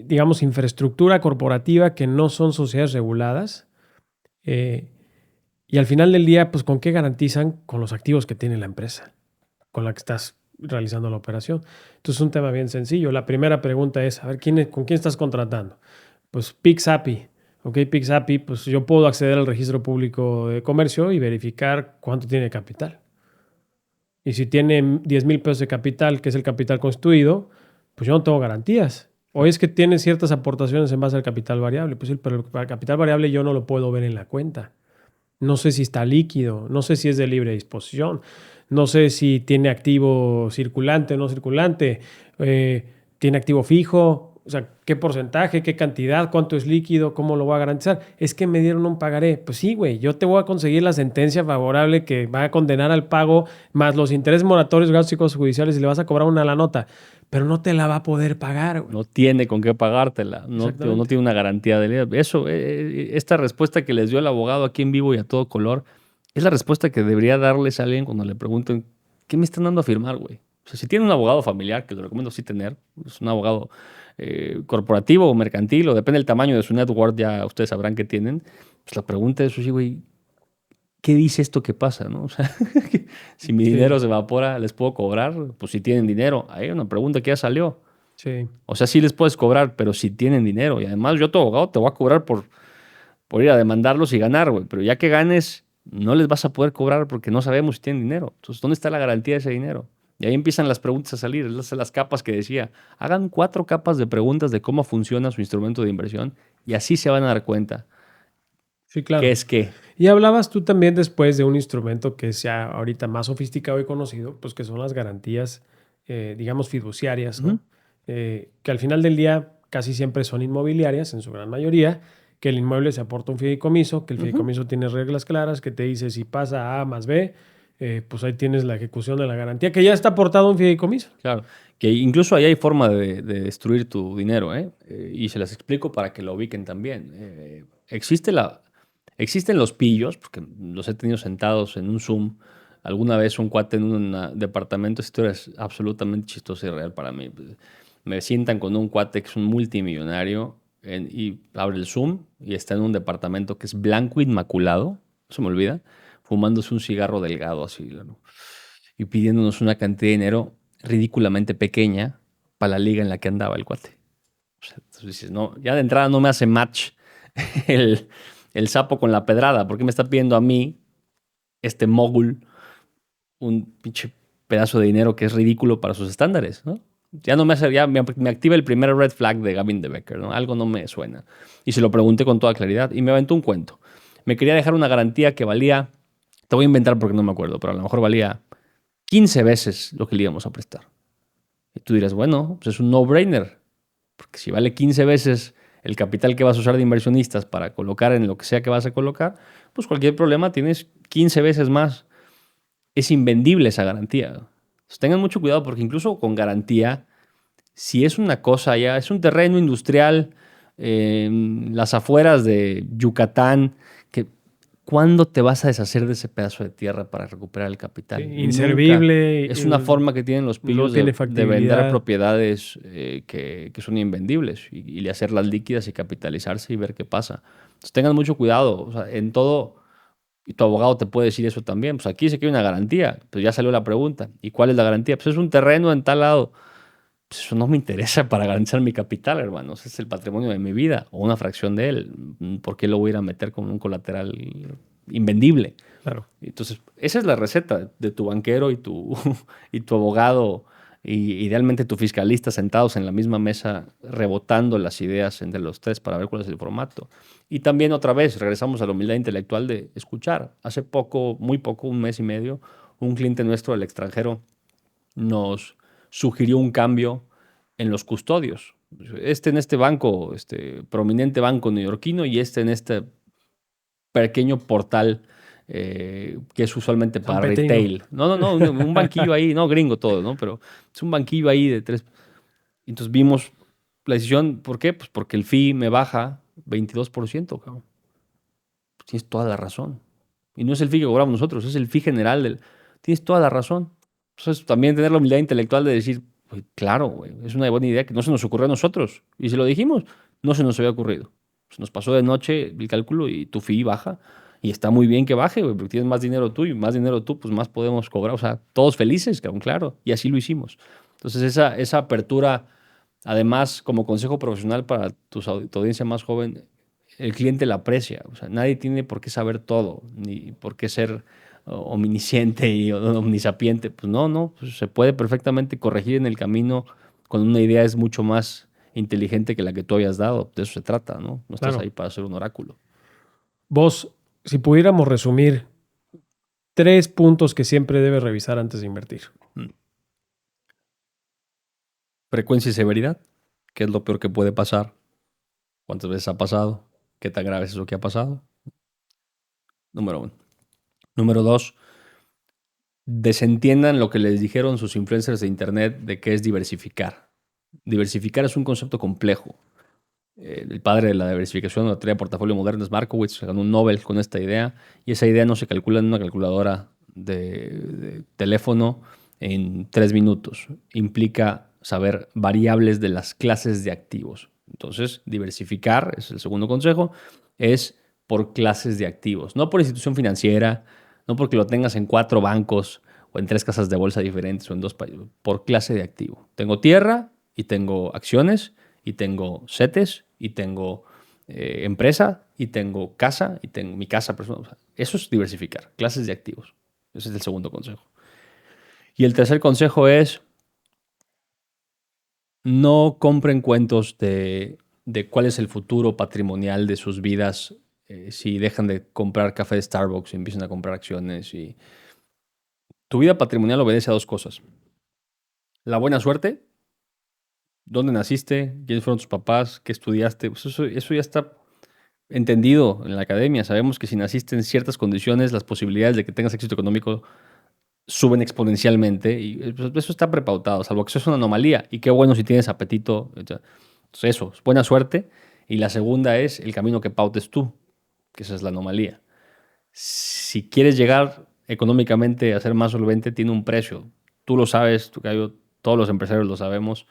digamos, infraestructura corporativa que no son sociedades reguladas. Y al final del día, pues, ¿con qué garantizan? Con los activos que tiene la empresa, con la que estás realizando la operación. Entonces es un tema bien sencillo. La primera pregunta es, a ver, ¿con quién estás contratando? Pues Pixapi. Ok, Pixapi, pues yo puedo acceder al registro público de comercio y verificar cuánto tiene de capital. Y si tiene 10,000 pesos de capital, que es el capital constituido, pues yo no tengo garantías. O es que tiene ciertas aportaciones en base al capital variable. Pues sí, pero el capital variable yo no lo puedo ver en la cuenta. No sé si está líquido, no sé si es de libre disposición, no sé si tiene activo circulante o no circulante, tiene activo fijo, o sea, qué porcentaje, qué cantidad, cuánto es líquido, cómo lo voy a garantizar. Es que me dieron un pagaré. Pues sí, güey, yo te voy a conseguir la sentencia favorable que va a condenar al pago, más los intereses moratorios, gastos y costos judiciales, y le vas a cobrar una la nota, pero no te la va a poder pagar, güey. No tiene con qué pagártela, no tiene una garantía de ley. Eso, esta respuesta que les dio el abogado aquí en vivo y a todo color, es la respuesta que debería darles a alguien cuando le pregunten, ¿qué me están dando a firmar, güey? O sea, si tiene un abogado familiar, que lo recomiendo sí tener, es un abogado corporativo o mercantil, o depende del tamaño de su network, ya ustedes sabrán qué tienen, pues la pregunta es, sí, güey, ¿qué dice esto que pasa, no? O sea, si mi dinero se evapora, ¿les puedo cobrar? Pues si tienen dinero. Hay una pregunta que ya salió. Sí. O sea, sí les puedes cobrar, pero si tienen dinero. Y además, yo, tu abogado, te voy a cobrar por ir a demandarlos y ganar, güey. Pero ya que ganes, no les vas a poder cobrar porque no sabemos si tienen dinero. Entonces, ¿dónde está la garantía de ese dinero? Y ahí empiezan las preguntas a salir, las capas que decía. Hagan 4 capas de preguntas de cómo funciona su instrumento de inversión y así se van a dar cuenta. Sí, claro. ¿Qué es qué? Y hablabas tú también después de un instrumento que sea ahorita más sofisticado y conocido, pues que son las garantías, digamos, fiduciarias, ¿no? Que al final del día casi siempre son inmobiliarias, en su gran mayoría, que el inmueble se aporta un fideicomiso, que el fideicomiso tiene reglas claras, que te dice si pasa A más B, pues ahí tienes la ejecución de la garantía, que ya está aportado un fideicomiso. Claro, que incluso ahí hay forma de destruir tu dinero, ¿eh? Y se las explico para que lo ubiquen también. Existen los pillos, porque los he tenido sentados en un Zoom. Alguna vez un cuate en un departamento, esta historia es absolutamente chistosa y real para mí. Me sientan con un cuate que es un multimillonario y abre el Zoom y está en un departamento que es blanco inmaculado, no se me olvida, fumándose un cigarro delgado así, ¿no? Y pidiéndonos una cantidad de dinero ridículamente pequeña para la liga en la que andaba el cuate. O sea, entonces dices, no, ya de entrada no me hace match el sapo con la pedrada. ¿Por qué me está pidiendo a mí, este mogul, un pinche pedazo de dinero que es ridículo para sus estándares, ¿no? Ya no me hace, ya me activa el primer red flag de Gavin de Becker, ¿no? Algo no me suena. Y se lo pregunté con toda claridad y me aventó un cuento. Me quería dejar una garantía que valía, te voy a inventar porque no me acuerdo, pero a lo mejor valía 15 veces lo que le íbamos a prestar. Y tú dirás, bueno, pues es un no-brainer, porque si vale 15 veces el capital que vas a usar de inversionistas para colocar en lo que sea que vas a colocar, pues cualquier problema tienes 15 veces más. Es invendible esa garantía. Entonces, tengan mucho cuidado porque incluso con garantía, si es una cosa ya, es un terreno industrial en las afueras de Yucatán, que ¿cuándo te vas a deshacer de ese pedazo de tierra para recuperar el capital? Sí, inservible. Nunca. Es una forma que tienen los pillos de vender propiedades que son invendibles y hacerlas líquidas y capitalizarse y ver qué pasa. Entonces tengan mucho cuidado. O sea, en todo, y tu abogado te puede decir eso también. Pues aquí dice que hay una garantía. Pues ya salió la pregunta. ¿Y cuál es la garantía? Pues es un terreno en tal lado. Pues eso no me interesa para garantizar mi capital, hermano. Ese es el patrimonio de mi vida o una fracción de él. ¿Por qué lo voy a ir a meter como un colateral invendible? Claro. Entonces, esa es la receta de tu banquero y y tu abogado, y idealmente tu fiscalista sentados en la misma mesa, rebotando las ideas entre los tres para ver cuál es el formato. Y también otra vez, regresamos a la humildad intelectual de escuchar. Hace poco, muy poco, un mes y medio, un cliente nuestro del extranjero nos sugirió un cambio en los custodios. En este banco, este prominente banco neoyorquino y en este pequeño portal que es usualmente para retail. No, un banquillo ahí, no gringo todo, ¿no? Pero es un banquillo ahí de 3. Entonces vimos la decisión, ¿por qué? Pues porque el fee me baja 22%, cabrón. Pues tienes toda la razón. Y no es el fee que cobramos nosotros, es el fee general del... Tienes toda la razón. Entonces también tener la humildad intelectual de decir, pues, claro, güey, es una buena idea que no se nos ocurrió a nosotros. Y si lo dijimos, no se nos había ocurrido. Se nos pasó de noche el cálculo y tu fee baja. Y está muy bien que baje, güey, porque tienes más dinero tú y más dinero tú, pues más podemos cobrar. O sea, todos felices, cabrón, claro. Y así lo hicimos. Entonces, esa apertura, además, como consejo profesional para tu audiencia más joven, el cliente la aprecia. O sea, nadie tiene por qué saber todo, ni por qué ser omnisciente y omnisapiente. Pues no, pues se puede perfectamente corregir en el camino cuando una idea es mucho más inteligente que la que tú habías dado. De eso se trata, ¿no? No estás Claro. ahí para ser un oráculo. Vos, si pudiéramos resumir 3 puntos que siempre debes revisar antes de invertir. Mm. Frecuencia y severidad, qué es lo peor que puede pasar, cuántas veces ha pasado, qué tan grave es eso que ha pasado. Número uno. Número dos, desentiendan lo que les dijeron sus influencers de internet de qué es diversificar. Diversificar es un concepto complejo. El padre de la diversificación de la teoría de portafolio moderno es Markowitz, ganó un Nobel con esta idea, y esa idea no se calcula en una calculadora de teléfono en 3 minutos. Implica saber variables de las clases de activos. Entonces, diversificar, es el segundo consejo, es por clases de activos, no por institución financiera, no porque lo tengas en 4 bancos o en 3 casas de bolsa diferentes o en 2 países, por clase de activo. Tengo tierra y tengo acciones y tengo CETES y tengo empresa y tengo casa y tengo mi casa personal. O sea, eso es diversificar, clases de activos. Ese es el segundo consejo. Y el tercer consejo es no compren cuentos de cuál es el futuro patrimonial de sus vidas si dejan de comprar café de Starbucks y empiezan a comprar acciones. Y tu vida patrimonial obedece a 2 cosas. La buena suerte, dónde naciste, quiénes fueron tus papás, qué estudiaste. Pues eso ya está entendido en la academia. Sabemos que si naciste en ciertas condiciones, las posibilidades de que tengas éxito económico suben exponencialmente y eso está prepautado, salvo que eso es una anomalía. Y qué bueno si tienes apetito. Entonces eso, es buena suerte. Y la segunda es el camino que pautes tú, que esa es la anomalía. Si quieres llegar económicamente a ser más solvente, tiene un precio. Tú lo sabes, todos los empresarios lo sabemos,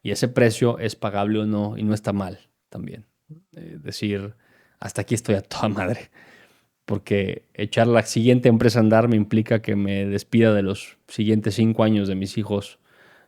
y ese precio es pagable o no, y no está mal también. Decir, hasta aquí estoy a toda madre, porque echar la siguiente empresa a andar me implica que me despida de los siguientes 5 años de mis hijos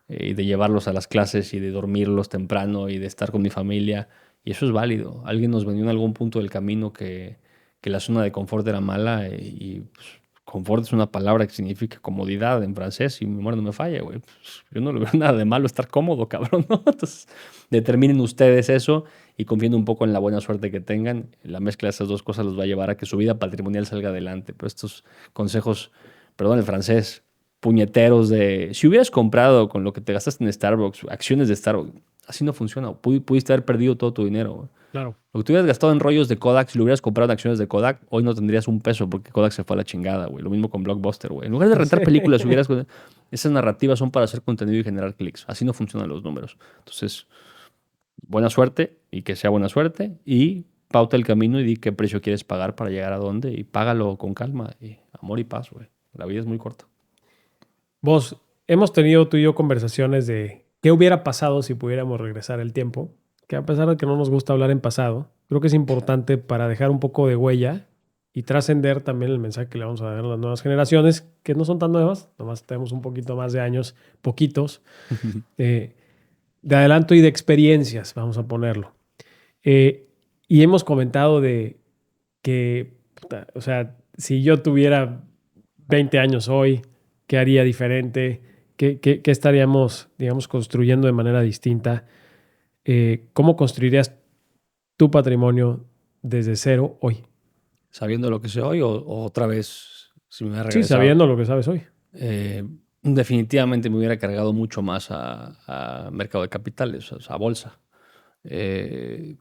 y de llevarlos a las clases y de dormirlos temprano y de estar con mi familia. Y eso es válido. Alguien nos vendió en algún punto del camino que la zona de confort era mala y pues, confort es una palabra que significa comodidad en francés y mi memoria no me falla, güey. Pues, yo no le veo nada de malo estar cómodo, cabrón, ¿no? Entonces, determinen ustedes eso y confíen un poco en la buena suerte que tengan. La mezcla de esas 2 cosas los va a llevar a que su vida patrimonial salga adelante. Pero estos consejos, perdón el francés, puñeteros de si hubieras comprado con lo que te gastaste en Starbucks, acciones de Starbucks, así no funciona. Pudiste haber perdido todo tu dinero, güey. Claro. Lo que tú hubieras gastado en rollos de Kodak, si lo hubieras comprado en acciones de Kodak, hoy no tendrías un peso porque Kodak se fue a la chingada, güey. Lo mismo con Blockbuster, güey. En lugar de rentar películas, hubieras... Esas narrativas son para hacer contenido y generar clics. Así no funcionan los números. Entonces, buena suerte y que sea buena suerte y pauta el camino y di qué precio quieres pagar para llegar a dónde y págalo con calma y amor y paz, güey. La vida es muy corta. Vos, hemos tenido tú y yo conversaciones de qué hubiera pasado si pudiéramos regresar el tiempo, que a pesar de que no nos gusta hablar en pasado, creo que es importante para dejar un poco de huella y trascender también el mensaje que le vamos a dar a las nuevas generaciones, que no son tan nuevas, nomás tenemos un poquito más de años, poquitos, eh, de adelanto y de experiencias, vamos a ponerlo. Y hemos comentado de que, puta, o sea, si yo tuviera 20 años hoy, ¿qué haría diferente? ¿Qué estaríamos, digamos, construyendo de manera distinta? ¿Cómo construirías tu patrimonio desde cero hoy? Sabiendo lo que sé hoy o otra vez, si me hubiera Sí, regresado, sabiendo lo que sabes hoy. definitivamente me hubiera cargado mucho más a mercado de capitales, o sea, a bolsa. Eh,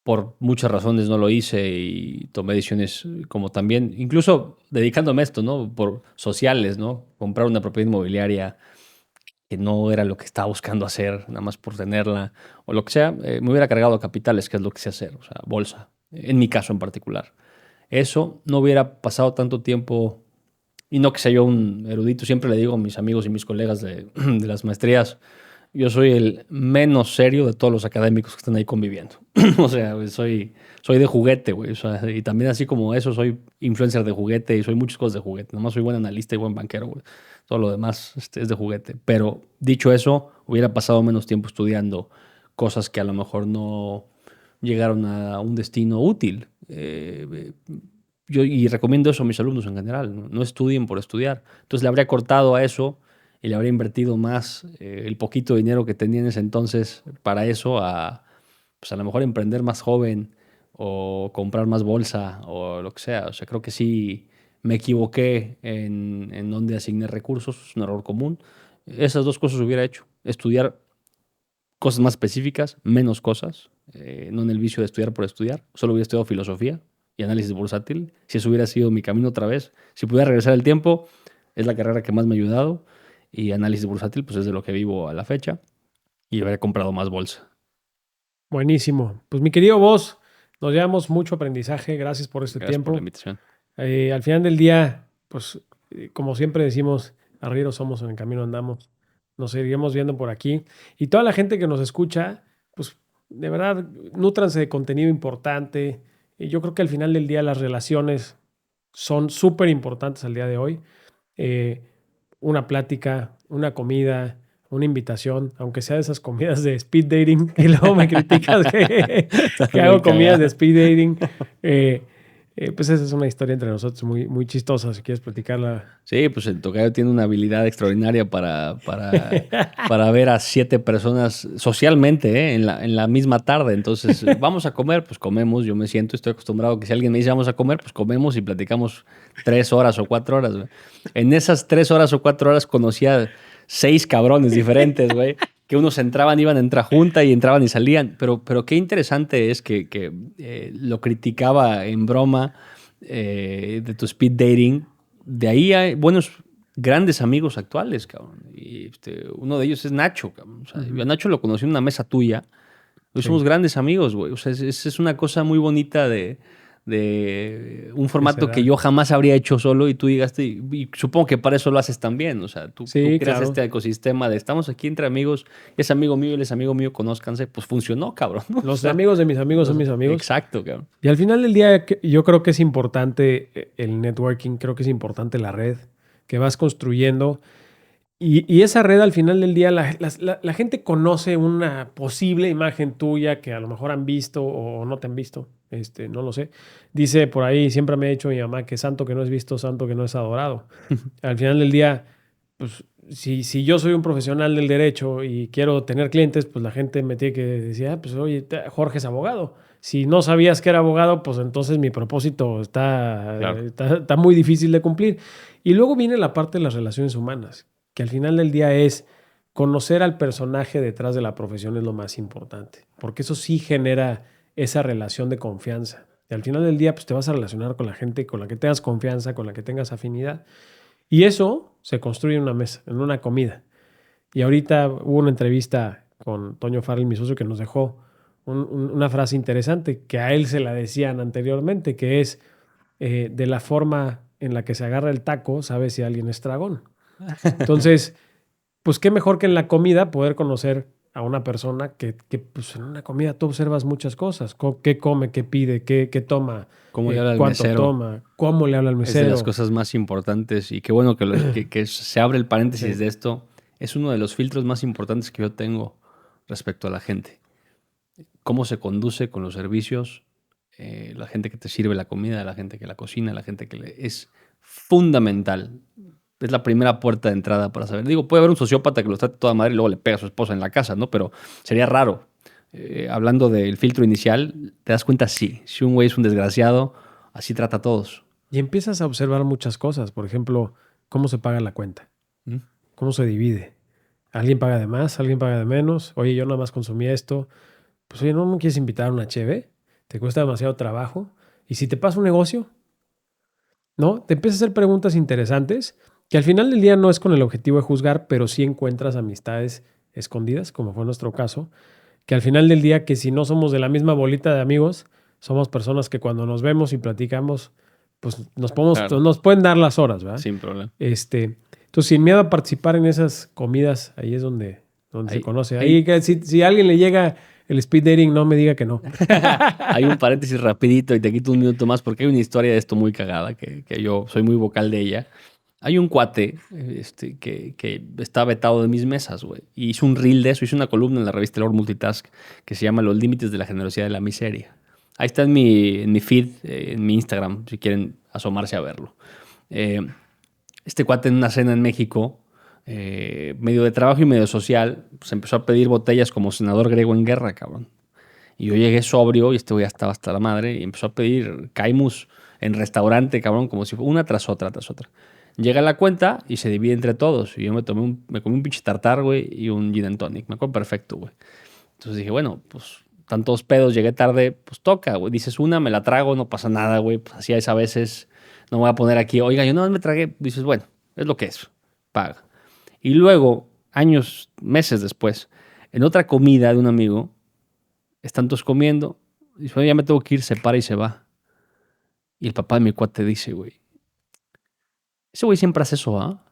por muchas razones no lo hice y tomé decisiones como también, incluso dedicándome a esto, ¿no? Por sociales, ¿no? Comprar una propiedad inmobiliaria que no era lo que estaba buscando hacer, nada más por tenerla, o lo que sea, me hubiera cargado a capitales, que es lo que sé hacer, o sea, bolsa, en mi caso en particular. Eso no hubiera pasado tanto tiempo, y no que sea yo un erudito, siempre le digo a mis amigos y mis colegas de las maestrías, Yo soy el menos serio de todos los académicos que están ahí conviviendo. O sea, güey, soy de juguete, güey. O sea, y también así como eso, soy influencer de juguete y soy muchas cosas de juguete. Nomás soy buen analista y buen banquero, güey. Todo lo demás es de juguete. Pero dicho eso, hubiera pasado menos tiempo estudiando cosas que a lo mejor no llegaron a un destino útil. Y recomiendo eso a mis alumnos en general. No estudien por estudiar. Entonces le habría cortado a eso y le habría invertido más el poquito dinero que tenía en ese entonces para eso pues a lo mejor emprender más joven o comprar más bolsa o lo que sea. O sea, creo que sí me equivoqué en dónde asigné recursos, es un error común. Esas dos cosas hubiera hecho. Estudiar cosas más específicas, menos cosas, no en el vicio de estudiar por estudiar. Solo hubiera estudiado filosofía y análisis bursátil. Si eso hubiera sido mi camino otra vez, si pudiera regresar el tiempo, es la carrera que más me ha ayudado. Y análisis bursátil, pues es de lo que vivo a la fecha. Y habría comprado más bolsa. Buenísimo. Pues mi querido Vos, nos llevamos mucho aprendizaje. Gracias por este Gracias tiempo. por la invitación. Al final del día, pues como siempre decimos, arrieros somos, en el camino andamos. Nos seguiremos viendo por aquí. Y toda la gente que nos escucha, pues de verdad, nútranse de contenido importante. Y yo creo que al final del día las relaciones son súper importantes al día de hoy. Una plática, una comida, una invitación, aunque sea de esas comidas de speed dating, que luego me criticas que hago comidas de speed dating. Pues esa es una historia entre nosotros muy, muy chistosa, si quieres platicarla. Sí, pues el tocayo tiene una habilidad extraordinaria para ver a 7 personas socialmente, en la misma tarde. Entonces, vamos a comer, pues comemos. Yo me siento, estoy acostumbrado que si alguien me dice vamos a comer, pues comemos y platicamos 3 horas o 4 horas, güey. En esas 3 horas o 4 horas conocía 6 cabrones diferentes, güey. Que unos entraban, iban a entrar junta y entraban y salían. Pero qué interesante es que lo criticaba en broma de tu speed dating. De ahí hay buenos, grandes amigos actuales, cabrón. Y uno de ellos es Nacho, cabrón. O sea, yo a Nacho lo conocí en una mesa tuya. Hoy Sí. somos grandes amigos, güey. O sea, es una cosa muy bonita de un formato que yo jamás habría hecho solo y tú llegaste y supongo que para eso lo haces también. O sea, tú Sí, creas claro. este ecosistema de estamos aquí entre amigos, es amigo mío, él es amigo mío, conózcanse. Pues funcionó, cabrón. O Los sea, amigos de mis amigos son mis amigos. Exacto, cabrón. Y al final del día, yo creo que es importante el networking, creo que es importante la red que vas construyendo. Y esa red al final del día, la gente conoce una posible imagen tuya que a lo mejor han visto o no te han visto. No lo sé. Dice por ahí, siempre me ha dicho mi mamá que santo que no es visto, santo que no es adorado. Al final del día, pues si yo soy un profesional del derecho y quiero tener clientes, pues la gente me tiene que decir, pues oye, Jorge es abogado. Si no sabías que era abogado, pues entonces mi propósito Claro. está muy difícil de cumplir. Y luego viene la parte de las relaciones humanas, que al final del día es conocer al personaje detrás de la profesión es lo más importante, porque eso sí genera esa relación de confianza. Y al final del día, pues te vas a relacionar con la gente con la que tengas confianza, con la que tengas afinidad. Y eso se construye en una mesa, en una comida. Y ahorita hubo una entrevista con Toño Farrell, mi socio, que nos dejó una frase interesante que a él se la decían anteriormente, que es de la forma en la que se agarra el taco, sabes si alguien es dragón. Entonces, pues qué mejor que en la comida poder conocer a una persona que pues en una comida tú observas muchas cosas. ¿Qué come, qué pide, qué toma, ¿Cómo le habla al cuánto mesero? toma, cómo le habla al Es mesero? de las cosas más importantes y qué bueno que se abre el paréntesis Sí. de esto. Es uno de los filtros más importantes que yo tengo respecto a la gente. Cómo se conduce con los servicios, la gente que te sirve la comida, la gente que la cocina, la gente es fundamental. Es la primera puerta de entrada para saber. Digo, puede haber un sociópata que lo trate toda madre y luego le pega a su esposa en la casa, ¿no? Pero sería raro. Hablando del filtro inicial, te das cuenta, sí. Si un güey es un desgraciado, así trata a todos. Y empiezas a observar muchas cosas. Por ejemplo, cómo se paga la cuenta, ¿Mm? cómo se divide. ¿Alguien paga de más? ¿Alguien paga de menos? Oye, yo nada más consumí esto. Pues oye, ¿no me quieres invitar a una cheve? ¿Te cuesta demasiado trabajo? ¿Y si te pasa un negocio? ¿No? Te empiezas a hacer preguntas interesantes que al final del día no es con el objetivo de juzgar, pero sí encuentras amistades escondidas, como fue nuestro caso, que al final del día, que si no somos de la misma bolita de amigos, somos personas que cuando nos vemos y platicamos, pues Claro. nos pueden dar las horas, ¿verdad? Sin problema. Entonces, sin miedo a participar en esas comidas, ahí es donde donde se conoce. Ahí que si a alguien le llega el speed dating, no me diga que no. Hay un paréntesis rapidito y te quito un minuto más porque hay una historia de esto muy cagada que yo soy muy vocal de ella. Hay un cuate que está vetado de mis mesas, güey. Y hizo un reel de eso, hizo una columna en la revista Lord Multitask que se llama Los límites de la generosidad y la miseria. Ahí está en mi feed, en mi Instagram, si quieren asomarse a verlo. Este cuate en una cena en México, medio de trabajo y medio social, pues empezó a pedir botellas como senador griego en guerra, cabrón. Y yo llegué sobrio y este güey ya estaba hasta la madre y empezó a pedir caimus en restaurante, cabrón, como si fuera una tras otra, tras otra. Llega la cuenta y se divide entre todos. Y yo me comí un pinche tartar, güey, y un gin and tonic. Me acuerdo perfecto, güey. Entonces dije, bueno, pues tantos pedos, llegué tarde, pues toca, güey. Dices una, me la trago, no pasa nada, güey. Pues así es a veces. No me voy a poner aquí, oiga, yo no me tragué. Dices, bueno, es lo que es. Paga. Y luego, años, meses después, en otra comida de un amigo, están todos comiendo. Dice, bueno, ya me tengo que ir, se para y se va. Y el papá de mi cuate dice, güey, ese güey siempre hace eso, ¿ah?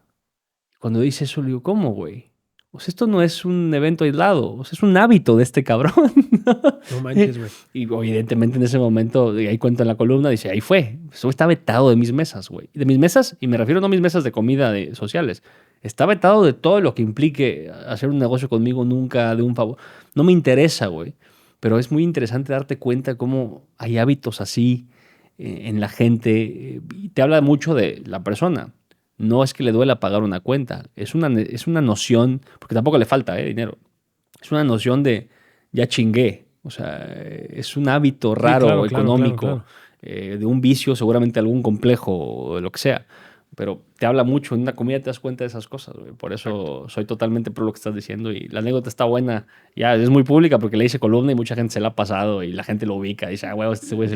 Cuando dice eso, le digo, ¿cómo, güey? O sea, esto no es un evento aislado, o sea, es un hábito de este cabrón. No manches, güey. Y evidentemente en ese momento, ahí cuenta en la columna, dice, ahí fue. Eso está vetado de mis mesas, güey. De mis mesas, y me refiero no a mis mesas de comida sociales. Está vetado de todo lo que implique hacer un negocio conmigo, nunca de un favor. No me interesa, güey. Pero es muy interesante darte cuenta cómo hay hábitos así en la gente. Y te habla mucho de la persona. No es que le duela pagar una cuenta. Es una noción, porque tampoco le falta dinero. Es una noción de ya chingué. O sea, es un hábito raro, claro, económico, claro. de un vicio, seguramente algún complejo o de lo que sea. Pero te habla mucho. En una comida te das cuenta de esas cosas, güey. Por eso soy totalmente pro lo que estás diciendo. Y la anécdota está buena. Ya es muy pública porque le hice columna y mucha gente se la ha pasado y la gente lo ubica. Y dice, ah, güey, este güey es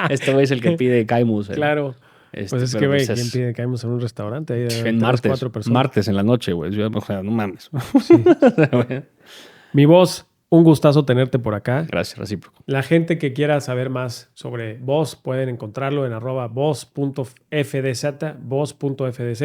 este güey es el que pide Caimus. Claro. Pues es que, güey, ¿quién pide que caemos en un restaurante? Ahí en martes en la noche, güey. O sea, no mames. Sí. Mi voz, un gustazo tenerte por acá. Gracias, recíproco. La gente que quiera saber más sobre Voz pueden encontrarlo en @voz.fdz, voz.fdz,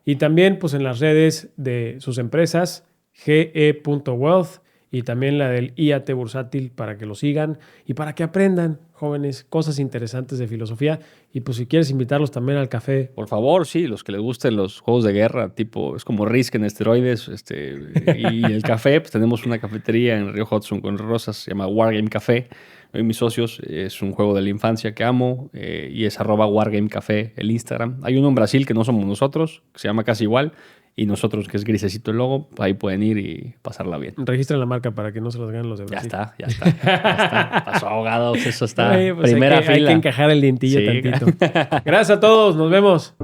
y también pues en las redes de sus empresas, ge.wealth, y también la del IAT Bursátil, para que lo sigan y para que aprendan, jóvenes, cosas interesantes de filosofía. Y pues si quieres invitarlos también al café. Por favor, sí, los que les gusten los juegos de guerra, tipo, es como Risk en esteroides, y el café, pues tenemos una cafetería en Río Hudson con Rosas, se llama Wargame Café. Mis socios, es un juego de la infancia que amo, y es @Wargame Café el Instagram. Hay uno en Brasil que no somos nosotros, que se llama casi igual, y nosotros, que es grisecito el logo, ahí pueden ir y pasarla bien. Registren la marca para que no se los ganen los de Brasil. Ya está. Pasó ahogado, eso está. Pues Primera fila. Hay que encajar el dientillo tantito. Gracias a todos, nos vemos.